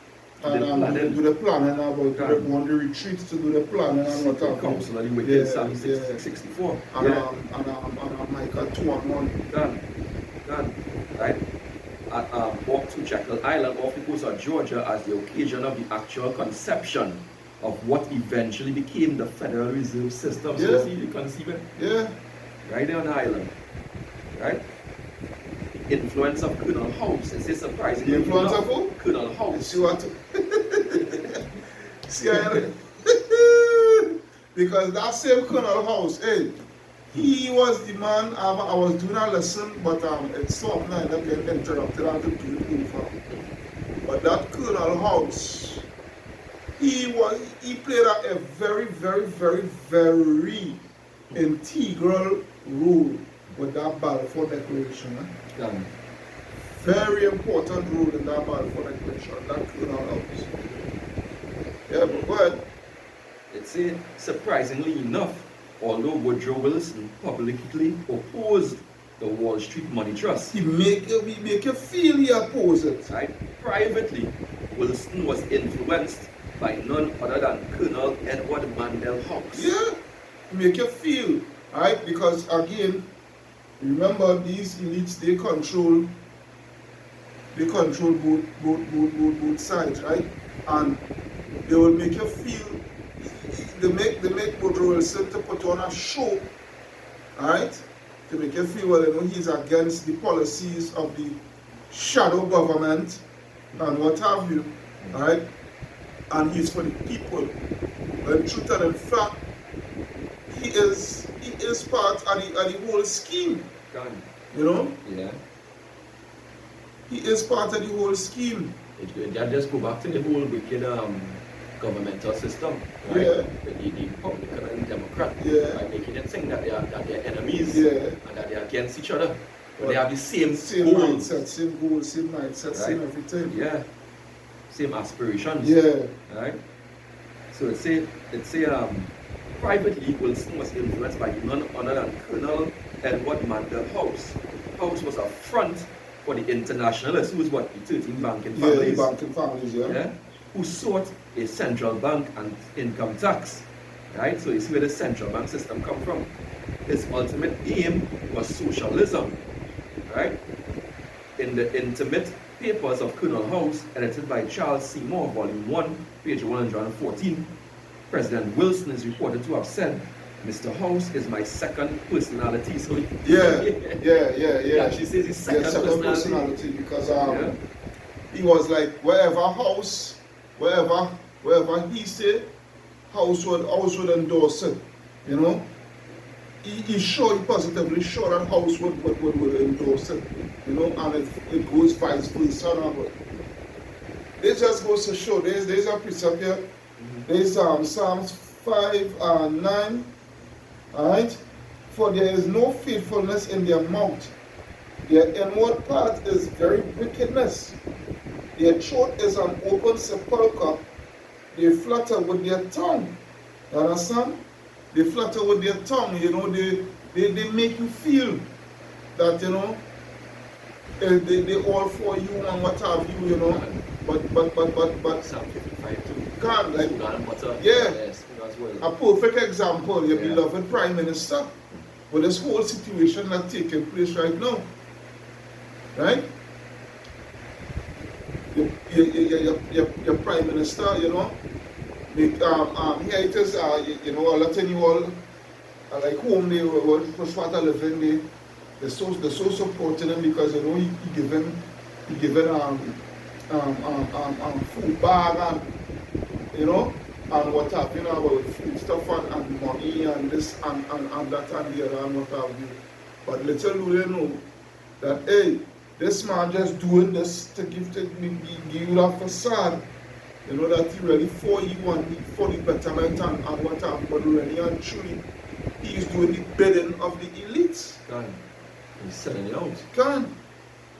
do the planning about to go on the retreats to do the planning and what have you.
Council of the Wicked, Psalm 64.
And Micah 2:1.
Done. Right? Walked to Jekyll Island off the coast of Georgia as the occasion of the actual conception of what eventually became the Federal Reserve System. So you see, you conceive it?
Yeah.
Right there on the island. Right? The influence of Colonel House. It's surprising.
The influence of who?
Colonel House.
See what? See, because that same Colonel House, hey, he was the man. I was doing a lesson, but it's something I ended up getting interrupted and to do it over. But that Colonel House, he played a very, very, very, very integral role with that Balfour Declaration.
Can.
Very important role in that Balfour Declaration, that Colonel House. Yeah, but go ahead.
It's surprisingly enough, although Woodrow Wilson publicly opposed the Wall Street Money Trust,
He make you feel he oppose it.
right? Privately, Wilson was influenced by none other than Colonel Edward Mandel Hawks.
Yeah, make you feel, right? Because again, remember these elites, they control both sides, right? And they will make you feel, they make Woodrow Wilson to put on a show, right? To make you feel, well, you know, he's against the policies of the shadow government and what have you, right? And he's for the people. When truth and in fact, he is part of the whole scheme.
Can.
You know?
Yeah.
He is part of the whole scheme.
That just go back to the whole wicked governmental system, right?
Yeah.
The Republican and Democrat,
Yeah.
by making them think that they're enemies,
Yeah.
and that they're against each other, but they have the same
mindset,
goals,
same goals, same mindset, same
Right.
everything.
yeah, same aspirations,
Yeah.
right? So privately, Wilson was influenced by none other than Colonel Edward Mandel House. House was a front for the internationalists, who was what, the 13 banking
Yeah, the
families,
banking families, yeah.
yeah, who sought a central bank and income tax, right? So you see where the central bank system come from. His ultimate aim was socialism, right? In the intimate papers of Colonel House, edited by Charles Seymour, Volume 1, page 114, President Wilson is reported to have said, "Mr. House is my second personality." So
Yeah.
he actually says his second personality.
because
Yeah.
he was like wherever he said, House would endorse it. You know? He positively sure that House would endorse it. You know, and it goes vice versa. But it just goes to show there's a precept here. There's Psalms 5 and 9. Alright? For there is no faithfulness in their mouth. Their inward part is very wickedness. Their throat is an open sepulchre. They flatter with their tongue. You understand? They flatter with their tongue, you know, they make you feel that, you know, they all for you and what have you, you know. But
Psalm 55 too.
God, like,
Sugar and butter.
yeah.
Yes, as well.
a perfect example, your
Yeah.
beloved Prime Minister, with this whole situation that's taking place right now. Right? Your Prime Minister, you know, here it is, you know, a lot of you all, like home, they were sort of living, they're so supporting him because, you know, he given food bag and, you know, and what have you know about food stuff and money and this and that and the other and what have you. But little do they know that, hey, this man just doing this to give you that facade, you know, that he really for you and for the betterment and what have you, but really and truly, he is doing the bidding of the elites.
Can. He's selling it out.
Can.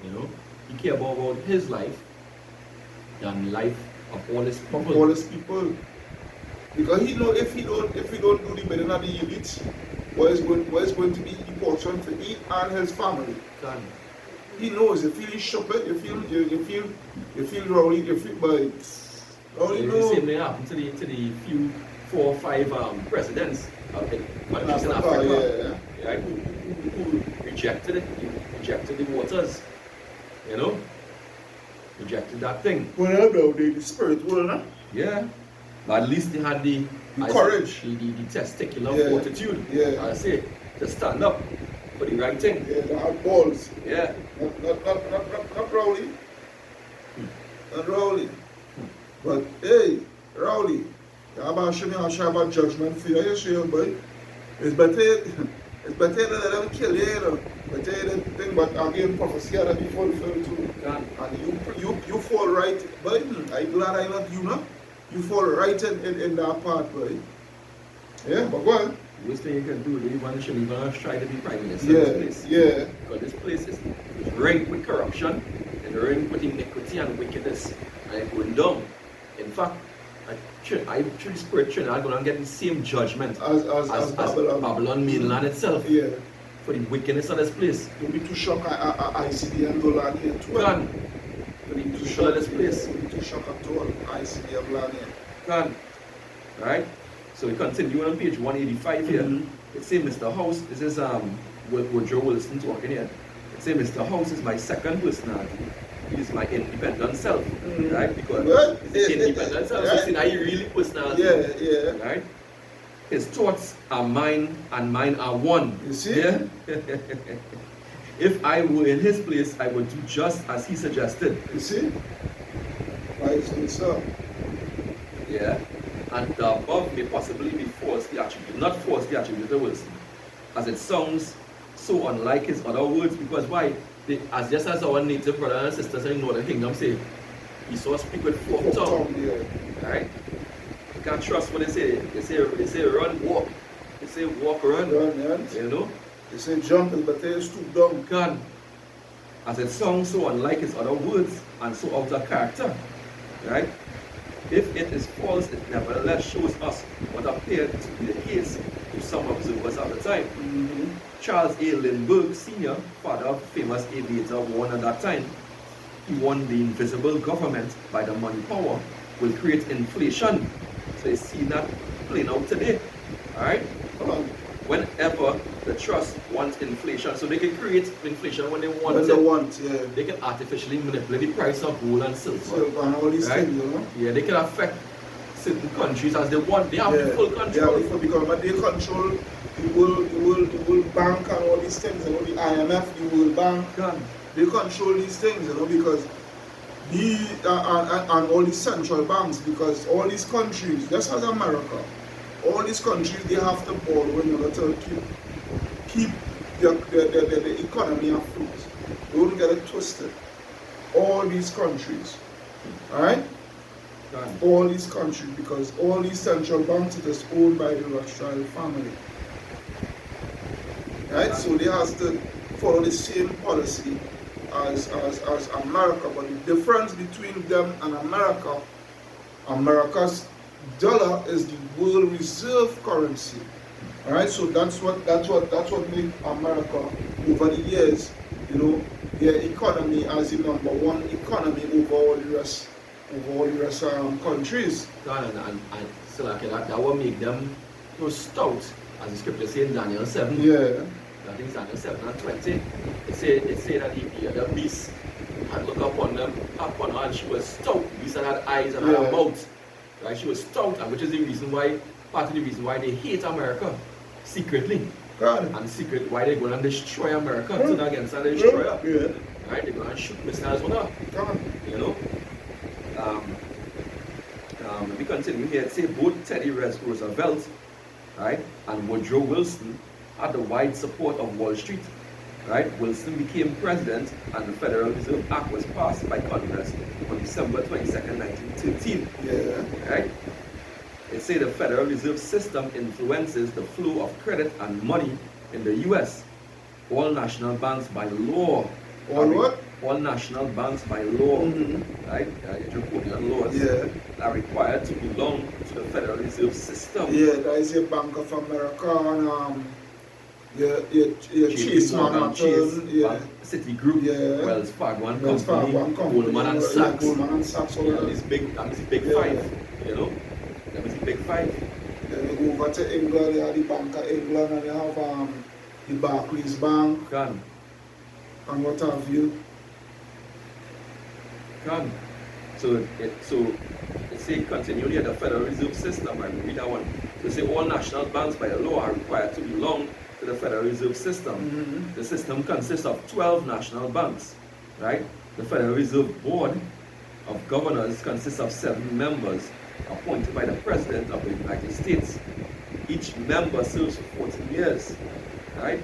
You know, he care more about his life than life of all his people.
All his people. Because he know if he don't do the bidding of the elites, what is going to be the portion for he and his family.
Can.
He knows if he shop it, you feel rowdy, you feel by rowdy
The
no.
same thing happened to the few 4 or 5 presidents of the countries in
Africa,
Africa, right, who rejected it, rejected the waters, you know, rejected that thing.
Well, no, the spirit will not.
Yeah, but at least they had the
courage,
the testicular
Yeah.
fortitude.
Yeah.
I say, to stand up for the right thing.
Yeah, they have balls.
Yeah.
Not Rowley. Not Rowley. But hey, Rowley, you have to show me a judgment for you, sure, boy. It's better to let them kill you, you know. Better the thing, but again, prophecy had to be fulfilled too.
Can.
And you fall right, boy. I'm glad I not you, know. You fall right in that part, boy. Yeah, but go on.
The worst thing you can do, Levan shouldn't even try to be prime minister
Yeah,
of this place.
yeah.
Because this place is rigged with corruption, and rigged with iniquity and wickedness, and it's going down. In fact, I through the spirit I'm going to get the same judgment
As
Babylon mainland itself
Yeah.
for the wickedness of this place.
Don't be too shocked. I see the dollar here too.
Can for the people of this place.
Don't be too shocked at all. I see the dollar here.
Can. Right? So we continue on page 185 here. It says Mr. House, this is Woodrow Wilson talking here. It says Mr. House is my second personality. He is my independent self. Right? Because he's the independent self. So see now he really personality.
Yeah.
Right? His thoughts are mine and mine are one.
You see?
Yeah? If I were in his place, I would do just as he suggested.
You see? Right, so.
Yeah? And the above may possibly be falsely attributed, not falsely attributed to Wilson, as it sounds so unlike his other words, because why? As just as our native brothers and sisters in Northern Kingdom say, he saw speak with forked tongue.
Yeah.
Right? You can't trust what they say. They say run, walk. They say walk, run. You know?
They say jump, but they stoop down.
Can. As it sounds so unlike his other words and so out of character. Right? If it is false, it nevertheless shows us what appeared to be the case to some observers at the time. Charles A. Lindbergh Sr., father of famous aviator, warned at that time, he warned the invisible government by the money power will create inflation. So you see that playing out today. Alright? Whenever the trust wants inflation, so they can create inflation when they want it. They can artificially manipulate the price of gold and silver.
And all these things, you know?
Yeah, they can affect certain countries as they want. They have the full control.
They have the full control, but they control the World Bank and all these things, you know, the IMF, the World Bank. They control these things, you know, because and all these central banks, because all these countries, just as America, all these countries, they have to borrow in order to keep the economy afloat. Don't get it twisted. All these countries, alright? All these countries, because all these central banks it is owned by the Rothschild family. Right? So they have to follow the same policy as America, but the difference between them and America, America's dollar is the world reserve currency. Alright, so that's what made America over the years, you know, their economy as the number one economy over all the rest countries.
And so like that will make them stout, as the scripture says in Daniel 7.
Yeah.
I think it's Daniel 7 and 20. It say that the beast had looked upon her and she was stout. The beast had eyes and had a mouth. Right? She was stout, and which is the reason why, part of the reason why they hate America secretly. And secret why they're going to destroy America, turn against and destroy her. Right? They're going to shoot missiles on her. You know? Let me continue here. It say both Teddy Roosevelt, right, and Woodrow Wilson had the wide support of Wall Street. Right? Wilson became president, and the Federal Reserve Act was passed by Congress on December 22nd, 1913. Right? It say the Federal Reserve System influences the flow of credit and money in the U.S. All national banks by law. All national banks by law, right? Draconian laws are required to belong to the Federal Reserve System.
Yeah, that is your Bank of America and your Chase Manhattan,
Citigroup, Wells Fargo and Company, Goldman and Sachs. These big five, you know. That was the big five.
Then you go over to England, you have the Bank of England, and you have the Barclays Bank. And what have you.
So it say continue here the Federal Reserve System. I read that one. So say all national banks by law are required to belong to the Federal Reserve System. The system consists of 12 national banks, right? The Federal Reserve Board of Governors consists of 7 members appointed by the President of the United States. Each member serves for 14 years, right?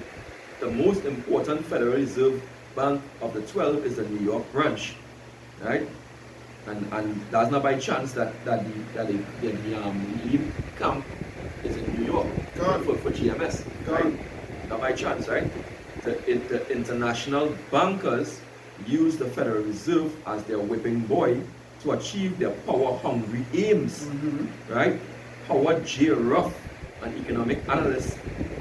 The most important Federal Reserve Bank of the 12 is the New York branch, right? And that's not by chance that the lead camp is in New York for GMS, right? Not by chance, right? The international bankers use the Federal Reserve as their whipping boy to achieve their power-hungry aims, right? Howard J. Ruff, an economic analyst,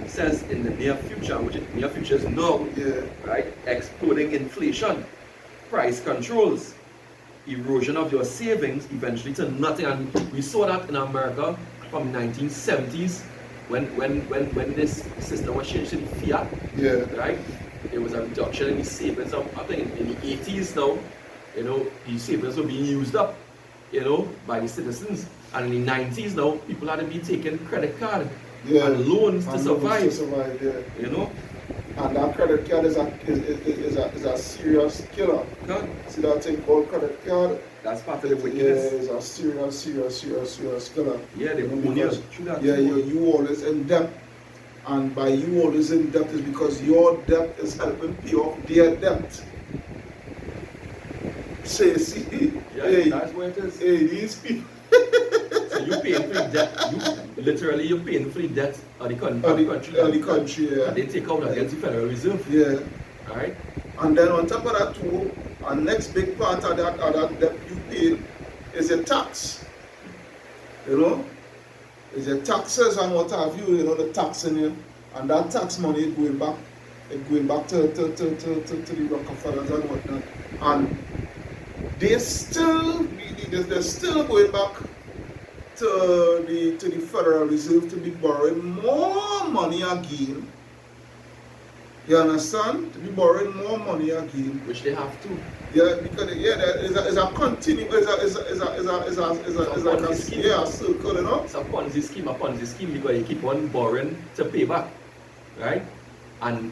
says in the near future, which near future is now, right? Exploding inflation, price controls, erosion of your savings, eventually to nothing. And we saw that in America from 1970s when this system was changed to the fiat, right? There was a reduction in the savings. I think in the 80s now, the savings were being used up, by the citizens. And in the 90s now, people had to be taking credit card and loans to survive.
And that credit card is a serious killer. See that thing called credit card?
That's part of the wickedness.
It's a serious killer.
Yeah, they own you.
You always in debt. And by you always in debt is because your debt is helping pay off their debt. See?
That's what it is.
These people.
So you paying for the debt. You're paying for the debt of the country. And they take out against the Federal Reserve. Alright?
And then on top of that too, our next big part of that debt you pay is your tax. Is your taxes and what have you, the tax in you. And that tax money is going back to the Rockefellers and whatnot. And they're still going back to the Federal Reserve to be borrowing more money again. You understand? To be borrowing more money again.
Which they have to.
Yeah, because it's a continuous, it's like a circle,
It's a Ponzi scheme because you keep on borrowing to pay back, right? And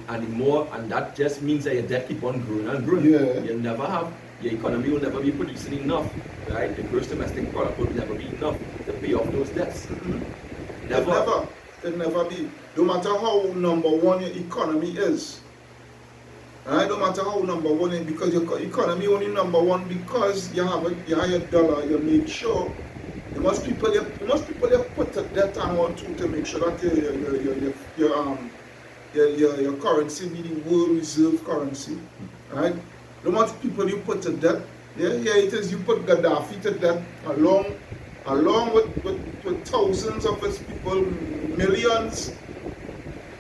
that just means that your debt keep on growing and growing. Your economy will never be producing enough, right? The gross domestic product will never be enough to pay off those debts.
It'll never be. No matter how number one your economy is. Right? No matter how number one, because your economy only number one because you have your dollar. You make sure you must people put the debt on one to make sure that your currency be the world reserve currency. Right? No matter people you put to debt. It is. You put Gaddafi to debt along with thousands of his people, millions,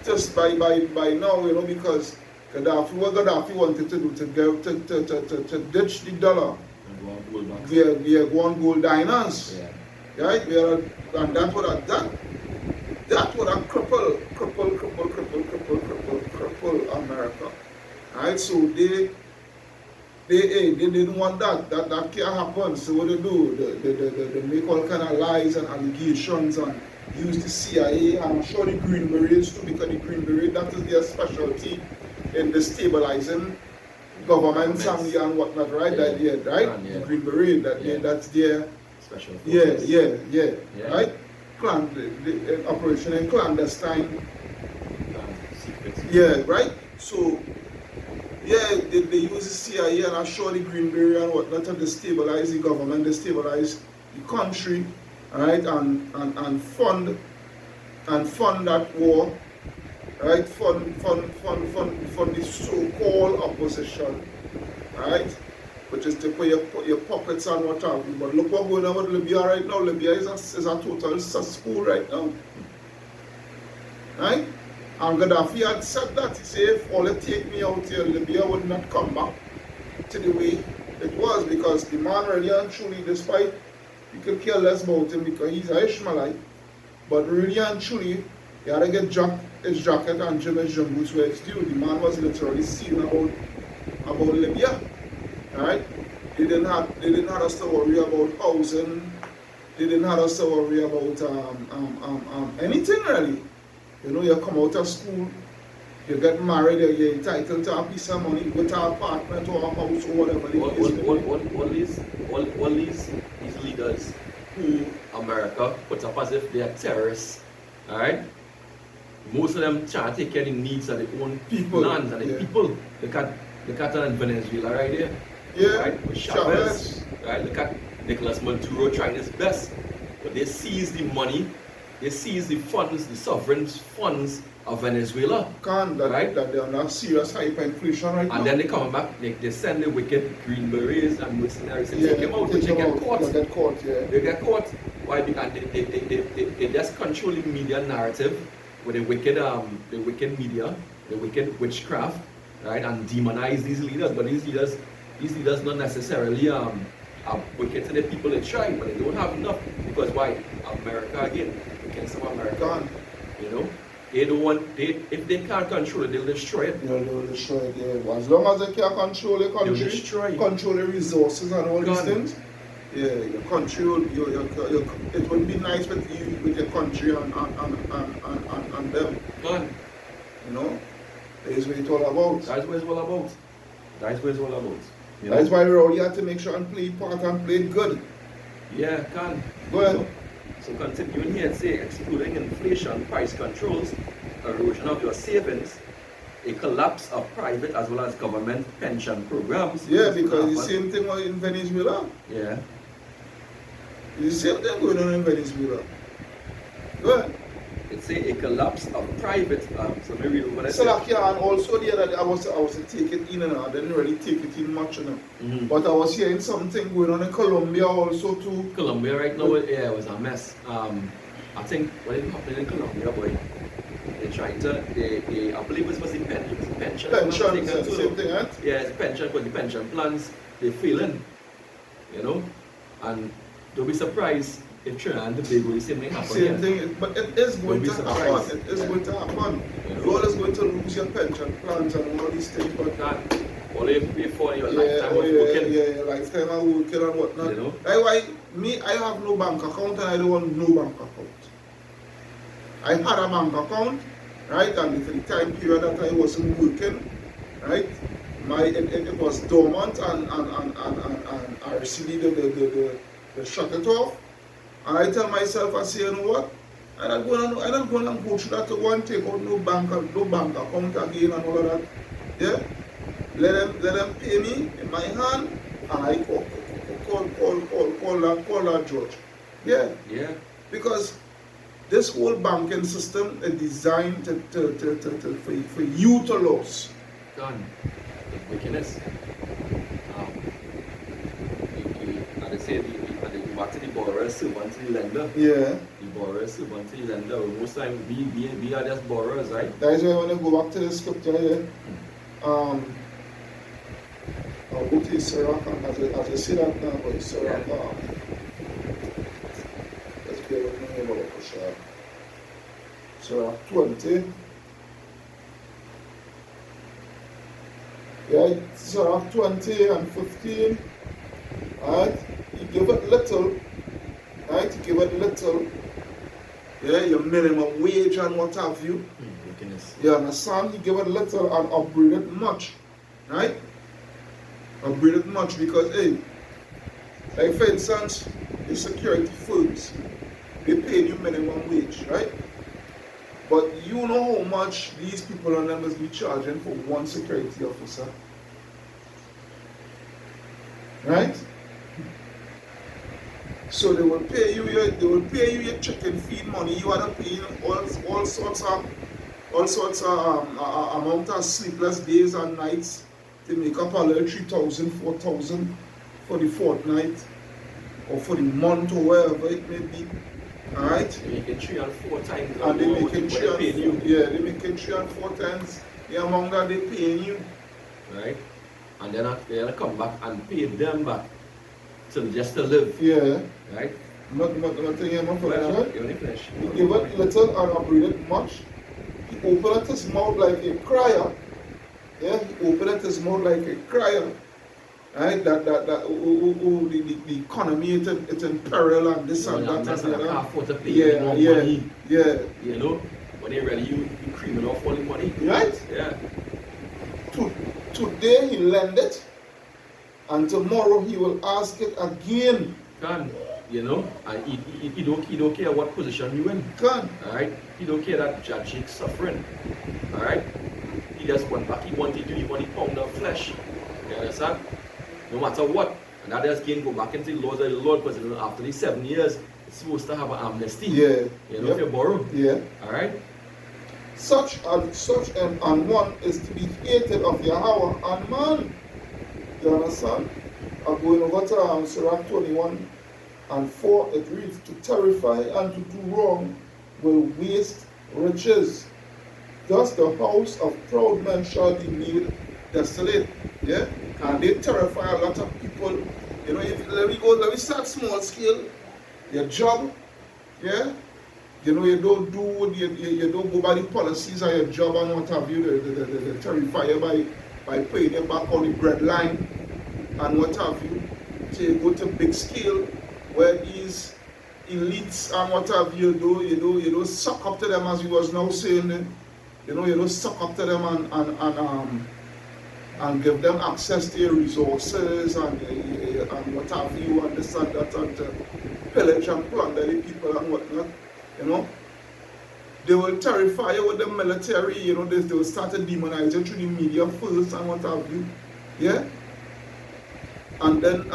just by now, because what Gaddafi wanted to do to ditch the dollar. We are going gold diners. Right? And that would have cripple America. Right? So they didn't want that can't happen. So what they do, they make all kind of lies and allegations and use the CIA and I'm sure the Green Berets too, because the Green Beret, that is their specialty in destabilizing governments and whatnot, right? The Green Beret, that's their
special forces.
Right? The operation in clandestine. Right? So they use the CIA and assure the Green Beret and whatnot to destabilize the government, destabilize the country, right? And fund that war, right? Fund the so-called opposition, right? Which is to put your pockets on what have you. But look what's going on with Libya right now. Libya is a total cesspool right now, right? And Gaddafi had said that. He said, if all it take me out here, Libya would not come back to the way it was, because the man really and truly, despite you could care less about him because he's an Ishmaelite, but really and truly, he had to get his jacket and gym his boots where it's due. The man was literally seen about Libya. Right? They didn't have us to worry about housing. They didn't have us to worry about anything really. You come out of school, you get married, you're entitled to a piece of money, you go to an apartment or a house or whatever.
All these leaders who America puts up as if they are terrorists, alright? Most of them try to take care of the needs of their own lands and the people. Look at Venezuela right there. Right? With Chavez. Right? Look at Nicolas Maduro trying his best. But they seize the money they seize the funds, the sovereign funds of Venezuela.
That they're on a serious hyperinflation right now.
And then they come back, they send the wicked Green Berets and mercenaries to take him out,
take
which they
them
get
out.
caught.
They get caught, yeah.
They get caught. Why? Because they just control the media narrative with the wicked media, the wicked witchcraft, right? And demonize these leaders. But these leaders not necessarily are wicked to the people they try, but they don't have enough. Because why? America again, against some America. You know? They don't want, if they can't control it, they'll destroy it.
Yeah, they'll destroy it, yeah. As long as they can control the country,
they'll destroy.
Control the resources and all these things, yeah, your country it would be nice with your country and them.
Gone.
You know? That's what it's all about.
That's what it's all about. That's what it's all about. You know?
That's why we're all here to make sure and play part and play it good.
Yeah, can.
Go ahead.
So continuing here, say excluding inflation, price controls, erosion of your savings, a collapse of private as well as government pension programs.
Yeah, because the same thing in Venezuela.
Yeah.
The same thing going on in Venezuela. Go ahead.
It's a collapse of private, so maybe read over that.
So like, yeah, and also the other day I was to take it in and I didn't really take it in much, you know. But I was hearing something going on in Colombia also too.
Colombia right now, yeah, it was a mess. I think what is happening in Colombia, boy, they're trying to, I believe it was the pension.
Pension, same thing, right?
Yeah, it's pension, but the pension plans, they're failing, you know. And don't be surprised if Trinidad and Tobago, the same thing happen.
Same thing, but it is going to happen. It is going to happen. You always going to lose your pension plans and all these things, but
all you pay for your lifetime of working.
Yeah, your lifetime of working and whatnot.
You know?
That's why I have no bank account and I don't want no bank account. I had a bank account, right, and for the time period that I wasn't working, right, it was dormant and I received the shut it off. And I tell myself, I say, you know what? I'm not going to go through that to go and take out no bank account again and all of that. Yeah? Let them pay me in my hand and I call that judge. Yeah.
Yeah.
Because this whole banking system is designed for you to lose.
Gone. The wickedness. And they say back to the borrower, servant to the lender.
Yeah.
The borrower, servant to the lender. Most time we are just borrowers, right?
That is why when I go back to the scripture here, I'll go to Sirach, and as I see that now, but Sirach, let's bear with me about it for sure. Sirach 20. Yeah, Sirach 20 and 15. Alright, you give it little, right? You give it little, yeah, your minimum wage and what have you. You understand? You give it little and upgrade it much, right? Upgrade it much because, hey, like for instance, the security firms, they pay you minimum wage, right? But you know how much these people on them must be charging for one security officer, right? So they will pay you your chicken feed money. You are paying all sorts of amount of sleepless days and nights to make up a little 3,000, 4,000 for the fortnight or for the month or wherever it may be. Alright?
They make it 3 and 4 times.
And they make it 3 and 4 times the amount that they paying you.
Right? And then they'll come back and pay them back just to live.
Yeah.
Right?
You only
finish.
He give it little and upgrade it much. He opened his mouth like a crier. Yeah, he opened his mouth like a crier. Right? The economy it's in peril and this and that.
That's not can't afford to pay
yeah.
money.
Yeah.
You know? When they ready you creaming off all the money.
Right?
Yeah.
Today he lend it and tomorrow he will ask it again.
You know, and he don't care what position you in. Alright? He don't care that Jack's suffering. Alright? He just want back, he want the pound of flesh. You understand? No matter what. And that just again go back into the laws of the Lord, because after these 7 years, supposed to have an amnesty.
Yeah.
You know, if you borrow.
Yeah.
Alright?
Such and one is to be hated of Yahweh and man. You understand? I'm going over to Sirach 21 and 4, it reads, to terrify and to do wrong will waste riches. Thus the house of proud men shall be made desolate. Yeah? And they terrify a lot of people. You know, let me start small scale. Your job, yeah? You know, you don't go by the policies of your job and what have you. They terrify you by paying you back on the bread line and what have you. So you go to big scale where these elites and what have you don't suck up to them, as we was now saying. You don't suck up to them and give them access to your resources and what have you, and this and that, and pillage and plunder the people and whatnot. You know, they will terrify you with the military. You know, they will start to demonize you through the media first and what have you. Yeah, and then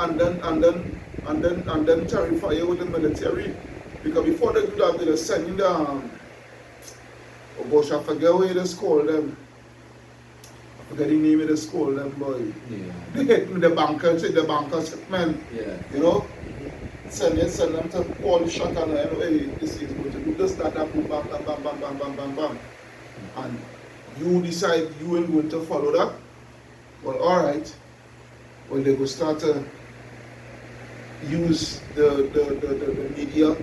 terrify you with the military, because before they do that, they will send you the oh gosh, I forget what they call them. I forget the name of the school them, boy.
Yeah.
They hit me the bankers, man.
Yeah.
You know? Send them to call the shot and hey, this is going to do this, that, boom, bam, bam, bam, bam, bam, bam, bam, bam. And you decide you ain't going to follow that. Well, alright. Well, they will start to use the media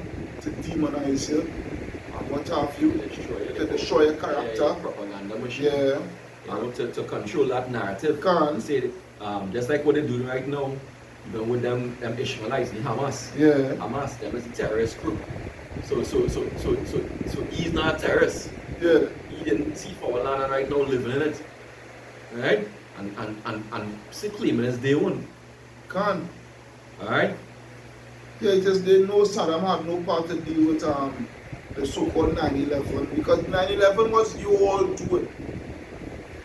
to demonize you and what have you, to destroy your character.
Yeah, propaganda machine.
Yeah.
You know, to control that narrative.
Can.
Say, just like what they're doing right now, even with them Ishmaelites, the Hamas.
Yeah.
Hamas, them is a terrorist group. So he's not a terrorist.
Yeah.
He didn't see for land and right now living in it. Right? And still claiming it's their own.
Can.
Alright?
Yeah, it is they know Saddam had no part to deal with the so-called 9/11, because 9/11 was you all doing.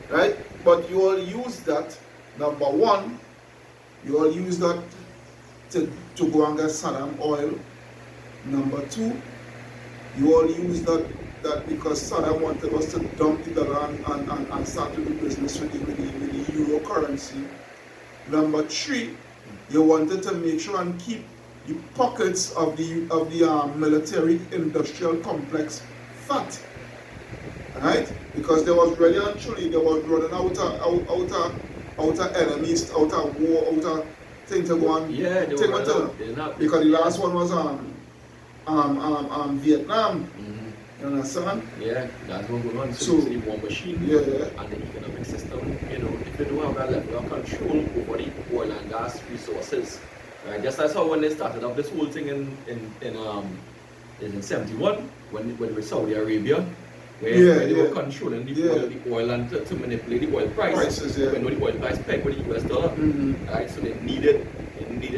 Right? But you all use that, number one, you all use that to go and get Saddam oil. Number two, you all use that because Saddam wanted us to dump the dollar and start to do business with the euro currency. Number three, you wanted to make sure and keep the pockets of the military industrial complex fat. Right? Because there was really and truly, there was running out of enemies, out of war, out of things to go on.
Yeah, they
take
were
out. Because the last one was Vietnam.
Mm-hmm.
You understand?
Yeah, that's what going on.
So
it's the war machine,
yeah,
and the economic system, you know, if you don't have that level of control over the oil and gas resources, right? Just as how when they started up this whole thing in 71, when they were Saudi Arabia, where they were controlling the oil and to manipulate the oil prices. When the oil price pegged with the US dollar, right? So they needed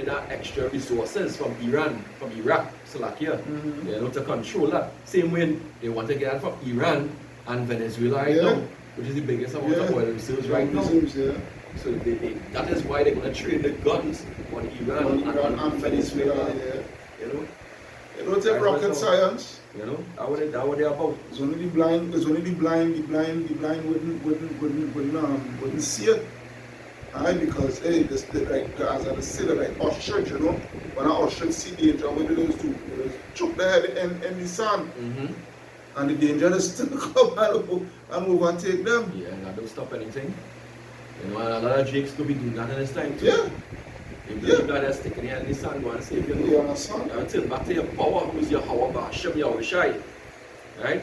that extra resources from Iran, from Iraq, Slovakia, you know, to control that. Same way they want to get that from Iran and Venezuela right now, which is the biggest amount of oil reserves right now. So that is why they're going to trade the guns on Iran and Venezuela. You know,
it don't take rocket science.
You know, that's what they're about.
It's only the blind wouldn't see it. Alright, because hey, this like as I said, like ostrich, you know, when an ostrich see danger, what do they do? They chuck their head in the sand, and the danger is still come and overtake them.
Yeah, and that don't stop anything. You know, and a lot of jakes could be doing that in this time too.
Yeah.
If you got that sticking here in the sand, go and save your
You understand?
Until back to your power, who's your Hawa Basham Yahushai. Right?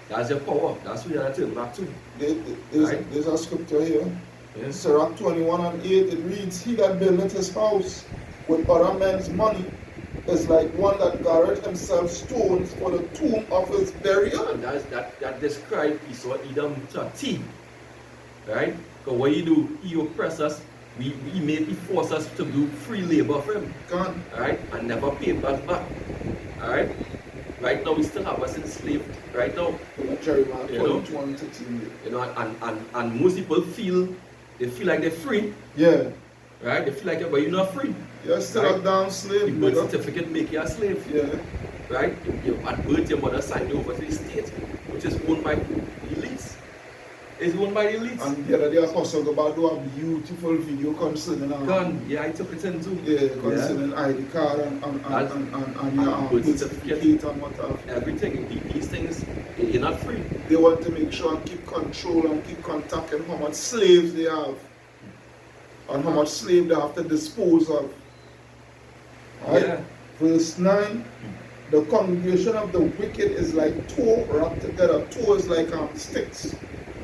That's your power. That's what you have to turn back to.
There's a scripture here.
Yeah.
Sirach 21 and 8, it reads, he that buildeth his house with other men's money is like one that garreth himself stones for the tomb of his burial.
And that describes Esau Edom to a T. Right? Because what you do, he oppress us, he force us to do free labor for him.
Gone.
Alright? And never pay us back. Alright? Right now we still have us enslaved. Right now. You know, and most people feel like they're free.
Yeah.
Right? They feel like, but you're not free.
You're still
Right.
a damn
The
slave,
birth
brother.
certificate make you a slave.
Yeah.
Right? At birth, your mother signed over to the state, which is owned by the elites. It's owned by the elites.
And the other day, Apostle Gaba do a beautiful video concerning
Yeah, I took it in too.
concerning ID card and your birth certificate and what have you.
Everything. These things, you're not free.
They want to make sure and keep control and keep contact and how much slaves they have. And how much slave they have to dispose of. Right?
Yeah.
Verse 9. The congregation of the wicked is like two wrapped together. Two is like sticks.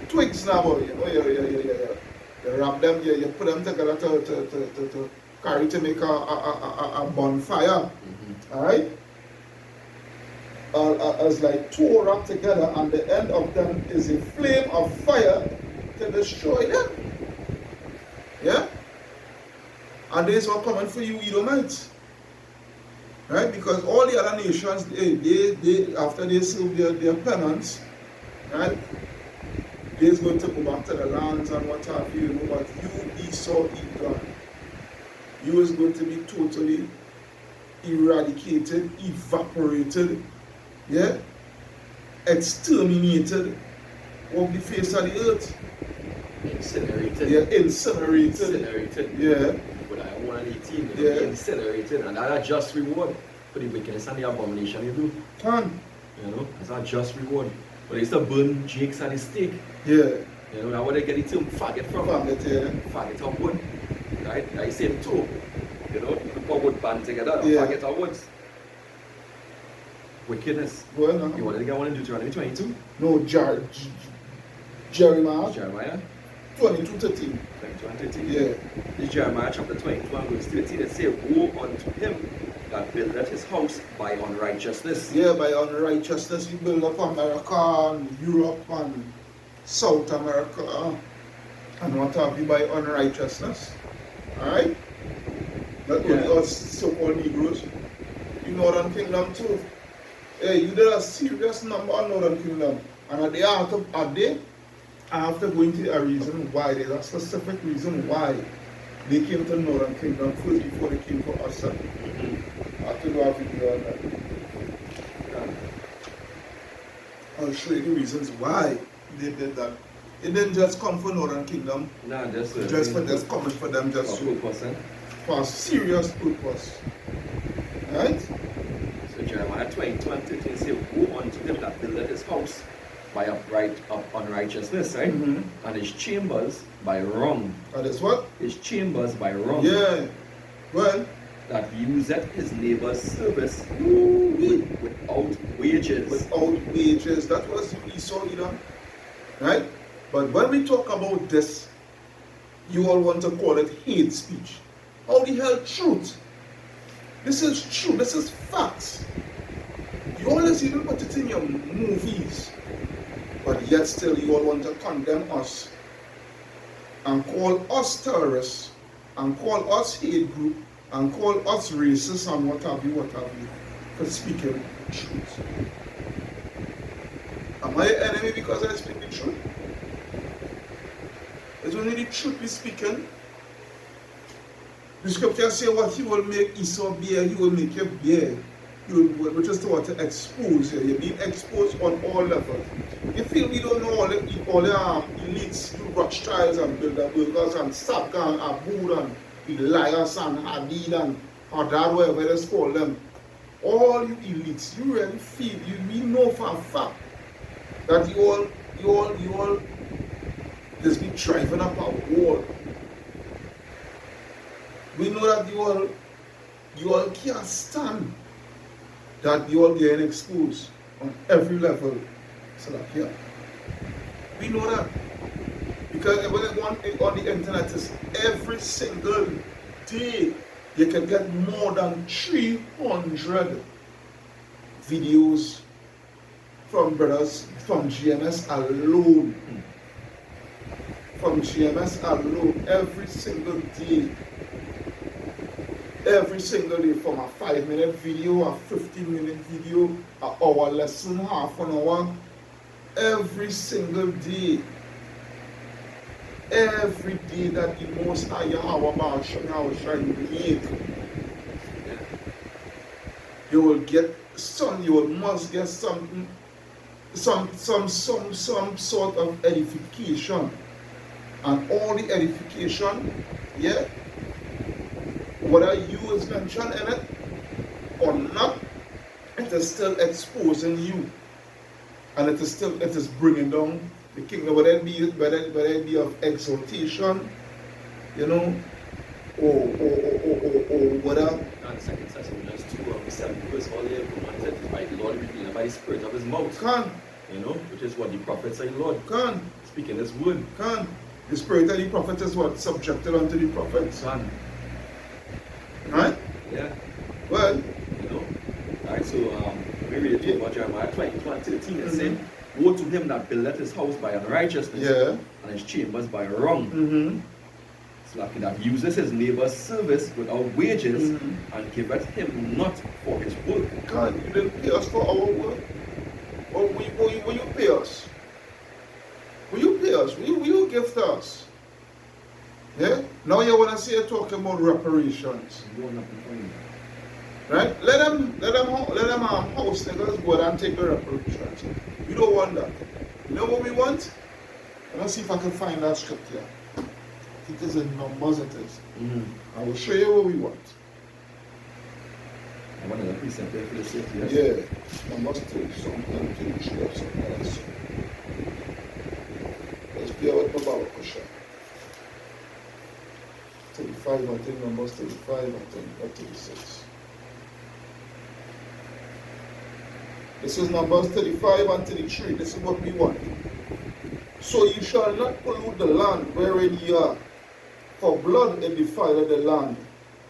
Twigs now, boy. You know, you wrap them, you put them together to carry to make a bonfire. Alright? As like two wrapped together, and the end of them is a flame of fire to destroy them. Yeah? And days are coming for you, Edomites. Right? Because all the other nations, they after they serve their penance, right? They're going to go back to the lands and what have you, but you, Esau, Edom, you is going to be totally eradicated, evaporated, yeah? Exterminated off the face of the earth.
Incinerated.
Yeah, incinerated.
Incinerated.
Yeah.
But I 118,
Yeah.
incinerated, and that's a just reward for the wickedness and the abomination you do.
Can.
You know, it's not just reward. But they used to burn jakes at the stake.
Yeah.
You know, that's where they get the term faggot from.
Faggot, yeah.
Faggot of wood. Right? I say it too. You know, you put wood band together,
Yeah.
faggot of woods. Wickedness.
Well, no.
You want to get one in Deuteronomy 22?
No, Jeremiah
Jeremiah
22:13.
22 and 13.
Yeah.
This Jeremiah chapter 22 and verse 13, it says, woe unto him that buildeth his house by unrighteousness.
Yeah, by unrighteousness you build up America and Europe and South America and what have you by unrighteousness. Alright? Not only us so-called Negroes, you Northern Kingdom too. Hey, you did a serious number on Northern Kingdom. And at the end of the day, I have to go into a reason why. There's a specific reason why they came to Northern Kingdom first before they came for us. I have to do a video on that. I'll show you the reasons why they did that. It didn't just come for Northern Kingdom.
Nah, just
Coming for them just for a serious purpose. Right?
So Jeremiah 22 and 13 says, woe unto him that buildeth his house by unrighteousness, right? And his chambers by wrong.
That is what?
His chambers by wrong.
Yeah. Well,
that useth his neighbor's service without wages.
Without wages. That was Esau, Edom. Right? But when we talk about this, you all want to call it hate speech. How the hell truth? This is true. This is facts. You always even put it in your movies. But yet still you all want to condemn us and call us terrorists and call us hate group and call us racist and what have you for speaking truth. Am I an enemy because I speak the truth? It's only the truth we speaking. The scripture say what he will make Esau bear, he will make you bear. Which is to what to expose you. You're being exposed on all levels. You feel we don't know all the elites, the Rothschilds and Bilderbergers and Sagan and Abood and Elias and Hadid and Haddad, whatever they call them. All you elites, you really feel, we know for a fact that you all just be driving up a wall. We know that you all can't stand that you all getting exposed on every level. So that yeah. We know that. Because when it on the internet is every single day you can get more than 300 videos from brothers from GMS alone. From GMS alone every single day. Every single day, from a 5-minute video, a 15-minute video, an hour lesson, half an hour, every single day. every day that the Most High Yahweh Ba'ashem Yahweh make,
Yeah.
you will get some, you will must get some sort of edification. And all the edification, yeah, whether you is mentioned in it or not, it is still exposing you. And it is bringing down the kingdom, whether it be of exaltation, you know, or whatever.
And second Thessalonians 2:7, verse all the commands is by the Lord revealed by the Spirit of his mouth.
Can,
You know, which is what the prophet said, Lord,
can,
speaking his word.
can. The spirit of the prophet is what? Subjected unto the prophets.
Son.
Right?
Yeah.
Well,
You know. Alright, so we read it about Jeremiah 20:13. It said, woe to him that buildeth his house by unrighteousness,
yeah.
and his chambers by wrong.
Mm-hmm.
It's like that uses his neighbor's service without wages, and giveth him not for his work.
God, you didn't pay us for our work. Or will you pay us? Will you pay us? Will you give to us? Yeah? Now you want to see you talking about reparations.
You want nothing from him.
Right? Let them house niggas go and take the reparations. We don't want that. You know what we want? Let's see if I can find that scripture. I think it's in Numbers it is. I will show you what we want.
I want another precept there for the sake, yes?
Yeah. Numbers 3 something, 3 or something else. Let's be out of our question. 35, I think, Numbers 35, I think, or 36. This is Numbers 35 and 33. This is what we want. So ye shall not pollute the land wherein ye are, for blood it defileth the land,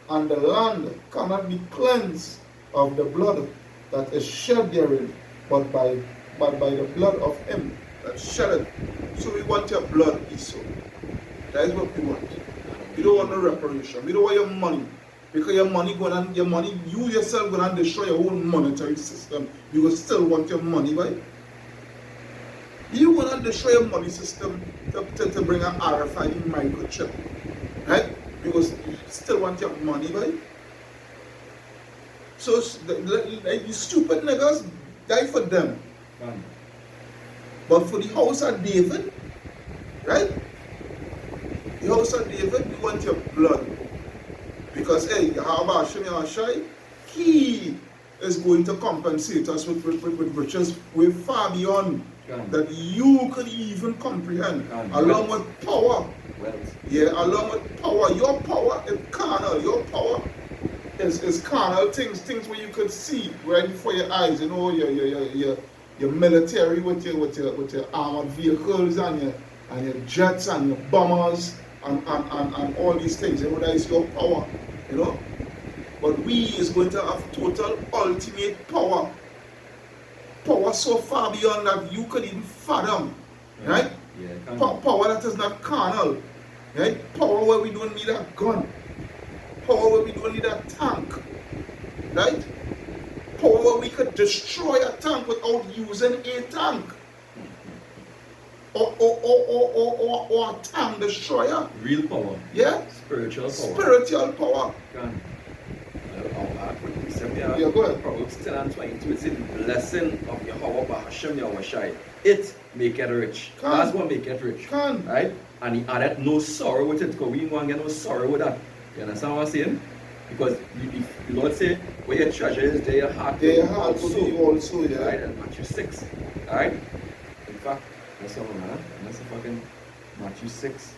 and the land cannot be cleansed of the blood that is shed therein, but by the blood of him that shed it. So we want your blood, Esau. That is what we want. We don't want no reparation. We don't want your money. Because you yourself gonna destroy your own monetary system. You will still want your money, right? You wanna destroy your money system to bring an RFID microchip, right? Because you still want your money, right? So the stupid niggas, die for them. But for the house of David, right? The house of David, we want your blood. Because, hey, Yahweh Hashem Yahshai, he is going to compensate us with riches way far beyond that you could even comprehend. Along with power. Yeah, along with power. Your power is carnal. Your power is carnal things where you could see right before your eyes. You know, your military with your armored vehicles and your jets and your bombers and all these things. You know, that is your power. You know, but we is going to have total ultimate power. Power so far beyond that you could even fathom. Right?
Yeah,
Power that is not carnal. Right? Power where we don't need a gun. Power where we don't need a tank. Right? Power where we could destroy a tank without using a tank. Or a tank destroyer.
Real power.
Yeah?
Spiritual power.
Spiritual power.
Yeah, go ahead. Proverbs 10 and 22, it says, the blessing of Yahweh Hashem Yahweh, it make it rich. That's what make it rich. Right? And he added no sorrow with it, because we ain't going to get no sorrow with that. You understand what I'm saying? Because the Lord said, where your treasure is, there your heart
will be also. Yeah.
Right? And Matthew 6. Alright? In fact, that's all, man. That's fucking Matthew 6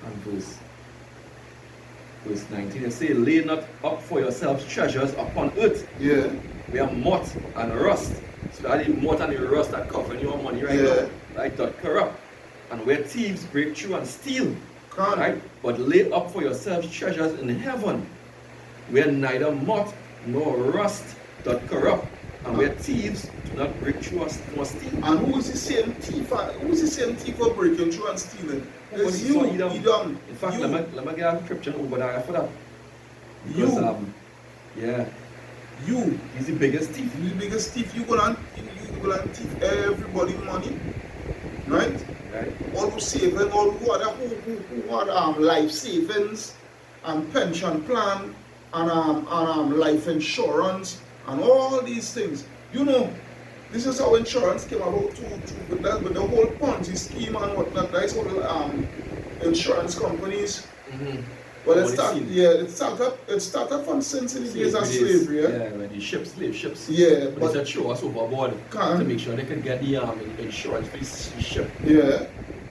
and verse 19. It says, lay not up for yourselves treasures upon earth.
Yeah.
Where moth and rust. So that the moth and the rust that cover your money right now. Right? That corrupt. And where thieves break through and steal. Right? But lay up for yourselves treasures in heaven, where neither moth nor rust doth corrupt, and where thieves do not break through nor steal.
And who is the same thief? Who is the same thief for breaking through and stealing? It's you, Edom.
In fact, let me get a scripture over there for that. Because, yeah.
You.
He's the biggest thief.
He's the biggest thief. You gonna thief everybody money, right?
Right?
All who saving, all who had life savings and pension plan and life insurance and all these things. You know, this is how insurance came about with the whole Ponzi scheme and whatnot. That's all insurance companies.
Mm-hmm.
Well, it started from since in the days of slavery.
Yeah, when the slave ships.
Yeah,
but they throw us overboard
can,
to make sure they can get the insurance for the ship.
Yeah.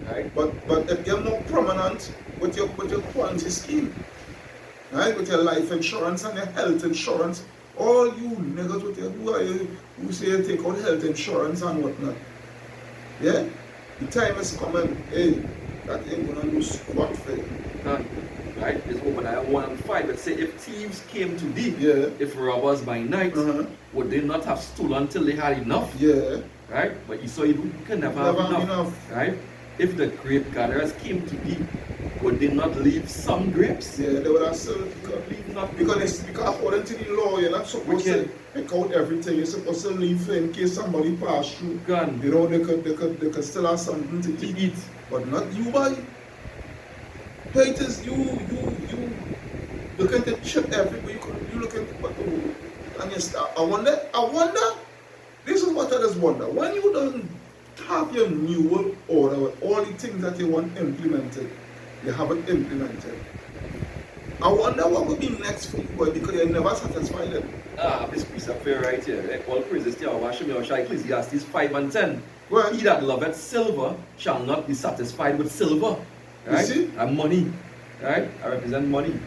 Right.
But it get more prominent with your Ponzi scheme. Right? With your life insurance and your health insurance. All you niggas with your who say you take out health insurance and whatnot. Yeah? The time is coming, hey, that ain't gonna do squat for you.
Right? It's Obadiah 1 and 5. It say if thieves came to thee,
yeah,
if robbers by night, would they not have stolen till they had enough?
Yeah.
Right? But you saw you can never have enough. Right? If the grape gatherers came to thee, would they not leave some grapes?
Yeah, they would have still
leave nothing.
Because according to the law, you're not supposed to pick out everything. You're supposed to leave in case somebody pass through.
Gun.
You know, they could still have something to eat. But not you, boy. Hey, it is you look at the chip everywhere. You look at the and you start. I wonder. This is what I just wonder. When you don't have your new world order with all the things that you want implemented, you haven't implemented. I wonder what will be next for you, boy, because you're never satisfied them.
This piece of prayer right here. All praises to Yahweh Hashem Yahushua Ecclesiastes 5 and 10.
Well,
he that loveth silver shall not be satisfied with silver. Right?
You see?
And money. Right? I represent money.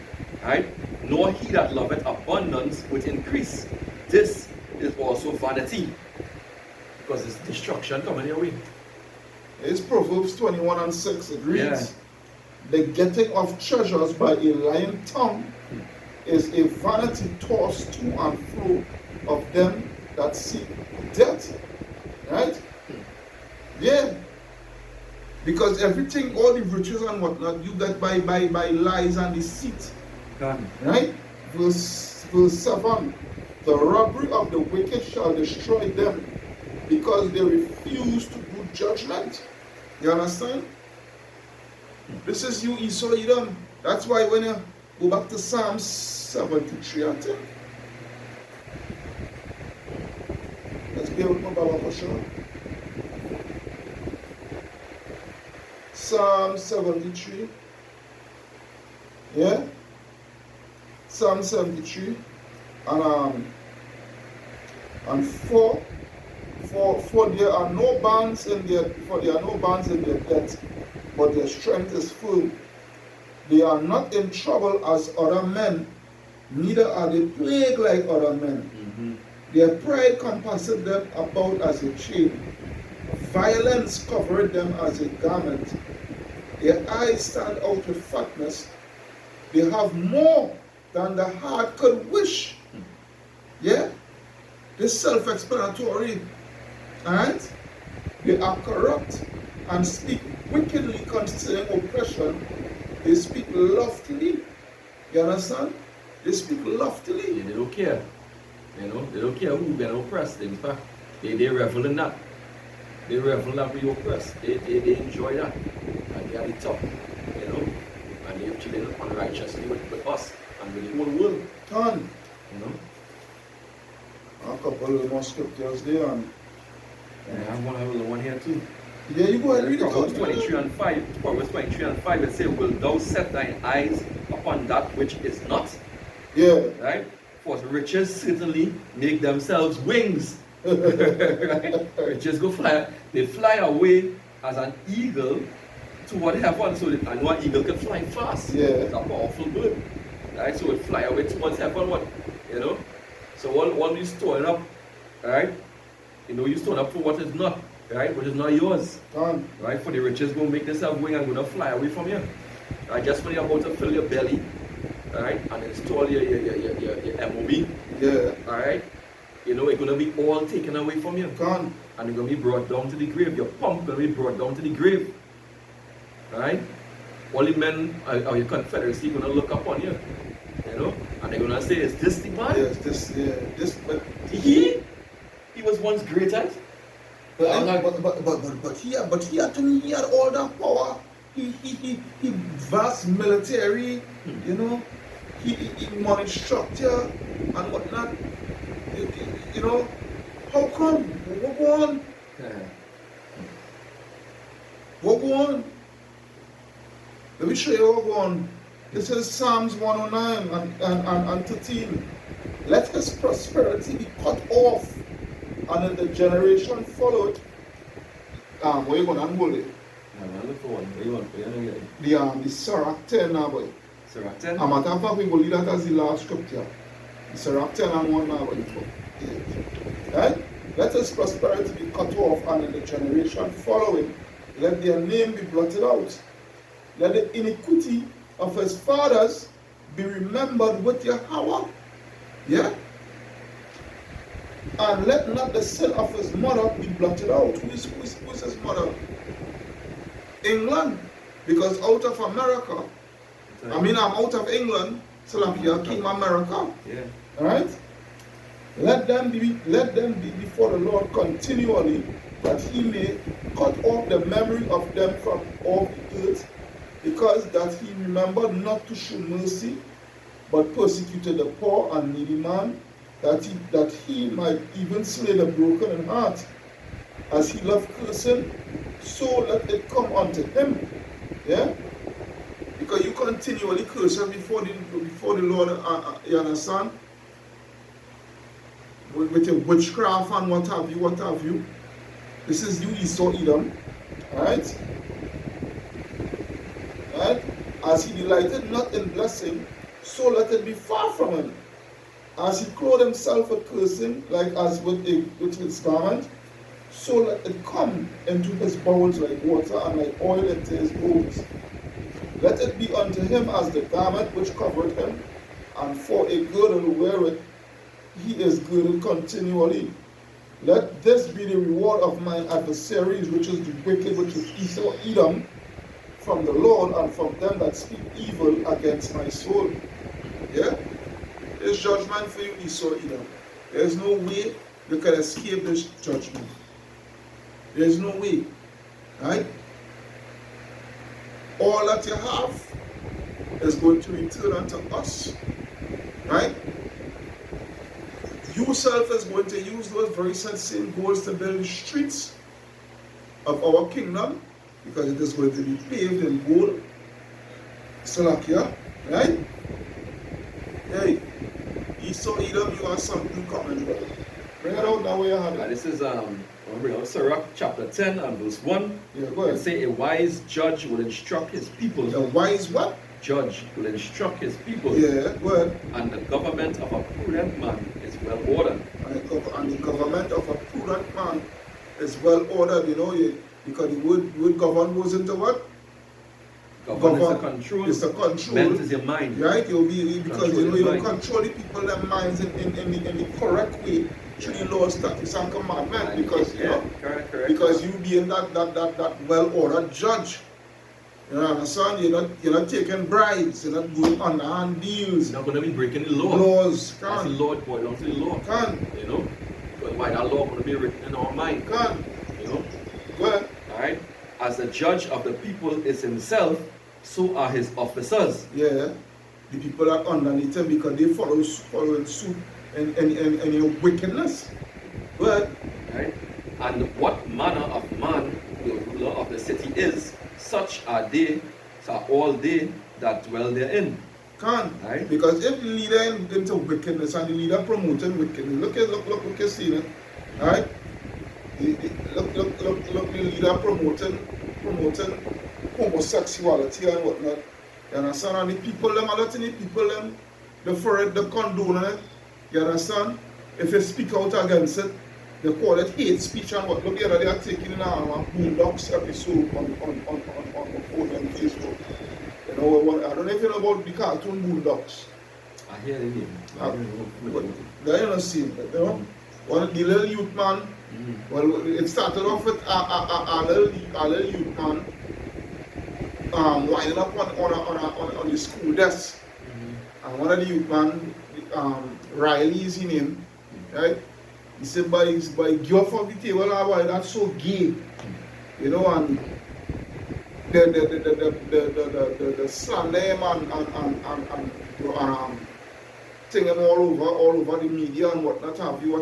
Right? Nor he that loveth abundance with increase. This is also vanity. Because it's destruction coming your way.
It's Proverbs 21 and 6. It reads,
yeah.
The getting of treasures by a lying tongue is a vanity tossed to and fro of them that seek death. Right? Yeah. Because everything, all the riches and whatnot, you get by lies and deceit. Right? Verse 7. The robbery of the wicked shall destroy them, because they refuse to do judgment. You understand? This is you, Esau, Edom. That's why when you go back to Psalm 73, I think. Let's be with my Baba for sure. Psalm 73. Yeah? Psalm 73. And 4. For there are no bands in their debt, but their strength is full. They are not in trouble as other men, neither are they plagued like other men. Their pride compasseth them about as a chain. Violence covered them as a garment. Their eyes stand out with fatness. They have more than the heart could wish. Yeah? This is self-explanatory. Alright? They are corrupt and speak wickedly concerning oppression. They speak loftily. You understand? They speak loftily.
Yeah, they don't care. You know, they don't care who get oppressed. In fact, they revel in that. They revel in that we oppress. They enjoy that. And they are the top. You know? And they're chilling unrighteously with us and with the whole world.
Ton.
You know?
A couple of more scriptures there. And
I have one here too.
Yeah, you go ahead and read it.
Proverbs 23 and 5. Proverbs 23 and 5, it says, Will thou set thine eyes upon that which is not?
Yeah.
Right? For riches certainly make themselves wings. Right? Riches go fly. They fly away as an eagle toward heaven. So I know an eagle can fly fast.
Yeah.
It's a powerful bird. Right? So it fly away towards heaven. What? You know? So all you storing up, right? You know, you storing up for what is not. Right, which is not yours. Right, for the riches going to make themselves wing and going to fly away from you. Right, just when you're about to fill your belly, right, and install your MOB.
Yeah.
Alright, you know, it's going to be all taken away from you. And it's going to be brought down to the grave. Your pump going to be brought down to the grave. Right? All the men of your confederacy going to look upon you. You know, and they're going to say, is this the man?
Yes, this, yeah, this, but
he was once great at.
But he had all that power. He vast military, you know. He money structure and whatnot. You know, how come? What go on? What go on? Let me show you what go on. This is Psalms 109 and 13. Let his prosperity be cut off, and in the generation followed. Where you going to unhold it?
I'm look for one. Where you want?
The Sirach 10 now, boy.
Sirach 10?
A matter of fact, we will leave that as the last scripture. The Sirach 10 and 1 now, boy. Yeah. Right? Let his prosperity be cut off, and in the generation following, let their name be blotted out. Let the iniquity of his fathers be remembered with Yahweh. Yeah? And let not the sin of his mother be blotted out. Who is his mother? England. Because out of America, I'm out of England, so like you King America.
Yeah.
Alright? Let them be before the Lord continually, that he may cut off the memory of them from all the earth, because that he remembered not to show mercy, but persecuted the poor and needy man, that he might even slay the broken in heart. As he loved cursing, so let it come unto him. Yeah? Because you continually curse before the Lord, you understand? With your witchcraft and what have you. This is you, Esau, Edom. Alright? Right? As he delighted not in blessing, so let it be far from him. As he clothed himself with cursing, like as with his garment, so let it come into his bowels like water, and like oil into his bones. Let it be unto him as the garment which covered him, and for a girdle wherewith he is girded continually. Let this be the reward of mine adversaries, which is the wicked, which is Esau, Edom, from the Lord, and from them that speak evil against my soul. Yeah? There's judgment for you, Esau, Edom. There's no way you can escape this judgment. There's no way. Right? All that you have is going to return unto us. Right? Yourself is going to use those very same goals to build the streets of our kingdom, because it is going to be paved in gold. Salakia, right? Hey, Esau, Edom, you have something coming, brother. Bring it out now where you have it.
This is Sirach chapter 10 and verse 1.
Yeah, go ahead.
It say, a wise judge will instruct his people.
A wise what?
Judge will instruct his people.
Yeah, go ahead.
And the government of a prudent man is well ordered.
And the government of a prudent man is well ordered, you know, because the word govern goes into what?
Govern is the control.
It's the control.
Meant is your mind.
Right? You'll be, because
Control
you control the people, their minds in the correct way through the law, statutes, and commandment. Because
correct.
Because you being that well ordered judge. You understand? You're not taking bribes, you're not doing underhand deals.
You're not going to be breaking the law.
Laws.
That's the law, boy, don't the law. You know? But why that law going to be written in our mind? You know?
Go ahead.
Alright? As the judge of the people is himself, so are his officers.
Yeah. The people are underneath him because they following suit and your wickedness. Go ahead.
Right? And what manner of man the ruler of the city is, such are all they that dwell therein.
Right? Because if the leader into wickedness and the leader promoting wickedness, look you see it. Right? Look, the leader promoting homosexuality and whatnot. You understand? And the people them, a lot of the people them, they for it, they condone it. You understand? If you speak out against it, they call it hate speech and what. Look here, they are taking in a Boondocks episode on phone and Facebook. You know, I don't know if you know about the cartoon Boondocks.
I hear the name.
They don't see it, you know. One the little youth man. Well, it started off with a little youth man winding up on the school desk. And one of the youth man, Riley is his name, right? He said, by give off of the table, why that's so gay. You know, and the slander him and thing him all over the media and what have you,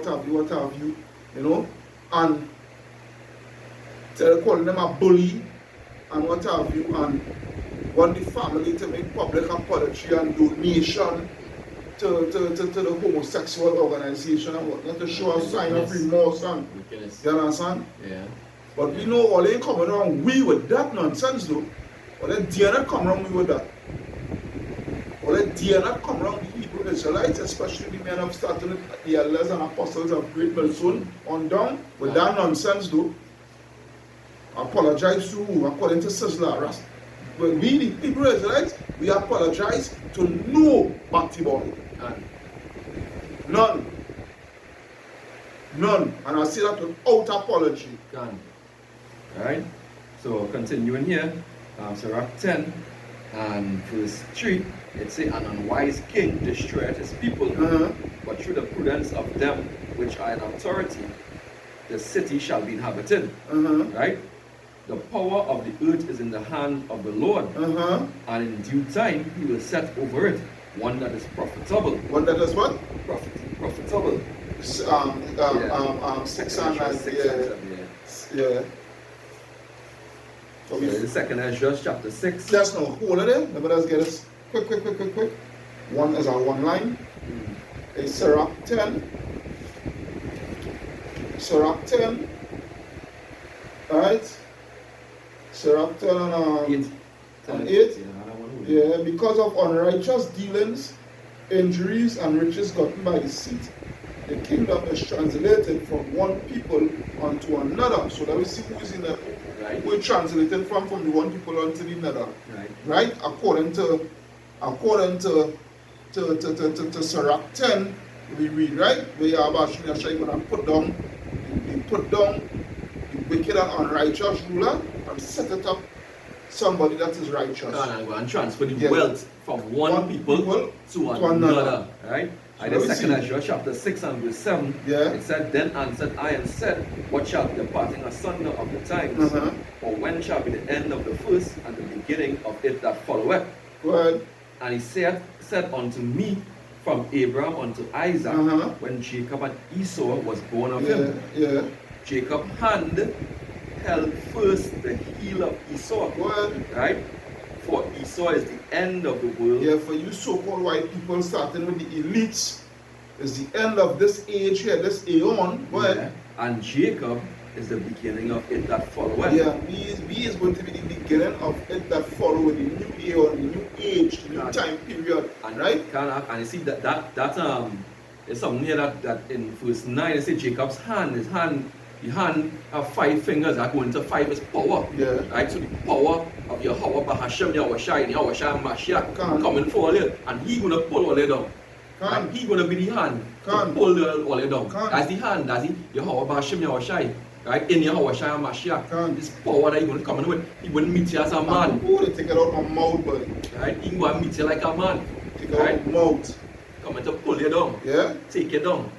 you know, and calling them a bully and what have you, and want the family to make public apology and donation to the homosexual organization and whatnot to show a sign of remorse and you understand?
Yeah.
But we know all ain't coming around we with that nonsense though. All they dare not come around we with that. All they dare not come around the Hebrew Israelites, especially the men of starting the elders and apostles of Great Millstone on down with that nonsense though. Apologize to who? According to Sizzler. But we, the Hebrew Israelites, we apologize to no Bhakti boy. None. None. And I say that without apology.
None. Alright? So continuing here, Sirach 10 and verse 3, it says, an unwise king destroyeth his people, but through the prudence of them which are in authority, the city shall be inhabited. Right? The power of the earth is in the hand of the Lord, and in due time he will set over it one that is profitable.
One that is what?
Profitable.
6 and 9. Yeah.
So the second Ezra chapter 6.
There's no whole of it. Let me just get this quick. One is a one line. It's Sirach 10. Sirach 10. Alright. Sirach 10 and 8. Yeah, because of unrighteous dealings, injuries, and riches gotten by deceit, the kingdom is translated from one people unto another. So that we see who is in the right. We're translated from the one people unto the another. Right? According to Sirach 10, we read, right? Where Yahweh Shai gonna put down the wicked and unrighteous ruler and set it up somebody that is righteous.
And transfer the wealth from one people to another. Right? So the second Ezra chapter 6 and verse 7, it said, then answered I and said, what shall be the parting asunder of the times? Or when shall be the end of the first and the beginning of it that followeth? And he said unto me, from Abraham unto Isaac, when Jacob and Esau was born of him. Jacob's hand held first the heel of Esau. Right? For Esau is the end of the world.
Yeah, for you so-called white people starting with the elites, is the end of this age here, this aeon.
And Jacob is the beginning of it that followeth.
Yeah, we is going to be the beginning of it that follow with the new aeon, the new age, the new time period.
And
right?
And you see that is something here that in verse 9 it says Jacob's hand, the hand have 5 fingers that go into 5 is power. Right? So the power of Yahweh Bahashem, Yahweh Shai Mashiach coming for all it, and he gonna pull all it down. And he gonna be the hand to pull all it down. That's the hand, that's the Yahweh Bahashem, Yahweh Shai. Right? In Yahweh Shai Mashiach. This power that he gonna come in with, he wouldn't meet you as a man.
They take it out my mouth, buddy.
Right? He gonna meet you like a man.
Take it out my mouth.
Coming to pull you down. Take you down.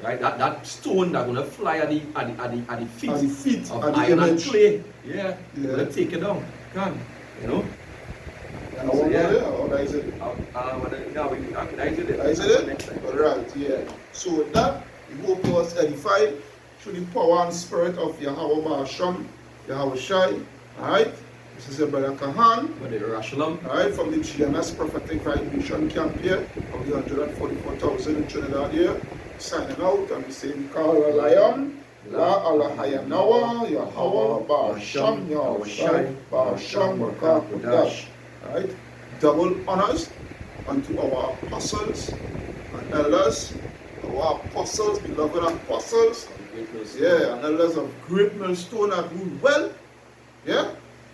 Right, that stone that's gonna fly at the feet of iron and clay. Gonna take it down. You know.
Is it? Alright, So with that, we hope you was edified through the power and spirit of Yahweh Bahasham, Yahweh Shai. Alright. This is your brother Kahan. Alright, from the GMS Prophetic Vibration Camp here of the 144,000 in Trinidad here. Signing out and we say Kal Alayam, La Alahaya Nawa, Yahweh Bahasham, Yahweh Shai, Bahasham, Bakakudash. Alright, double honors unto our apostles and elders, our apostles, beloved apostles, and elders of Great Millstone that rule well.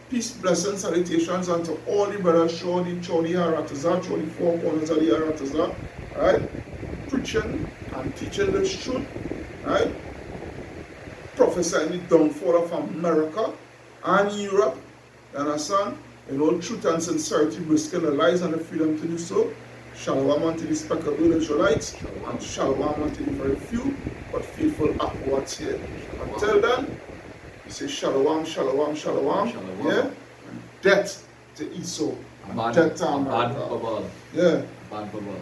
Peace, blessings, salutations unto all the brothers, show the Haratazah, show the 4 corners of the Haratazah. Alright, preaching and teaching this truth, right? Prophesying the downfall of America and Europe, you understand? In all truth and sincerity, risking the lives and the freedom to do so. Shalom unto the speckled blood Israelites,
Shalom.
and shalom unto the very few, but faithful upwards here.
Shalom.
Until then, you say shalom, shalom, shalom,
Shalom.
yeah? And death to Esau, and
Bad,
death to
bad
America.
bubble.
Yeah.
Bad bubble.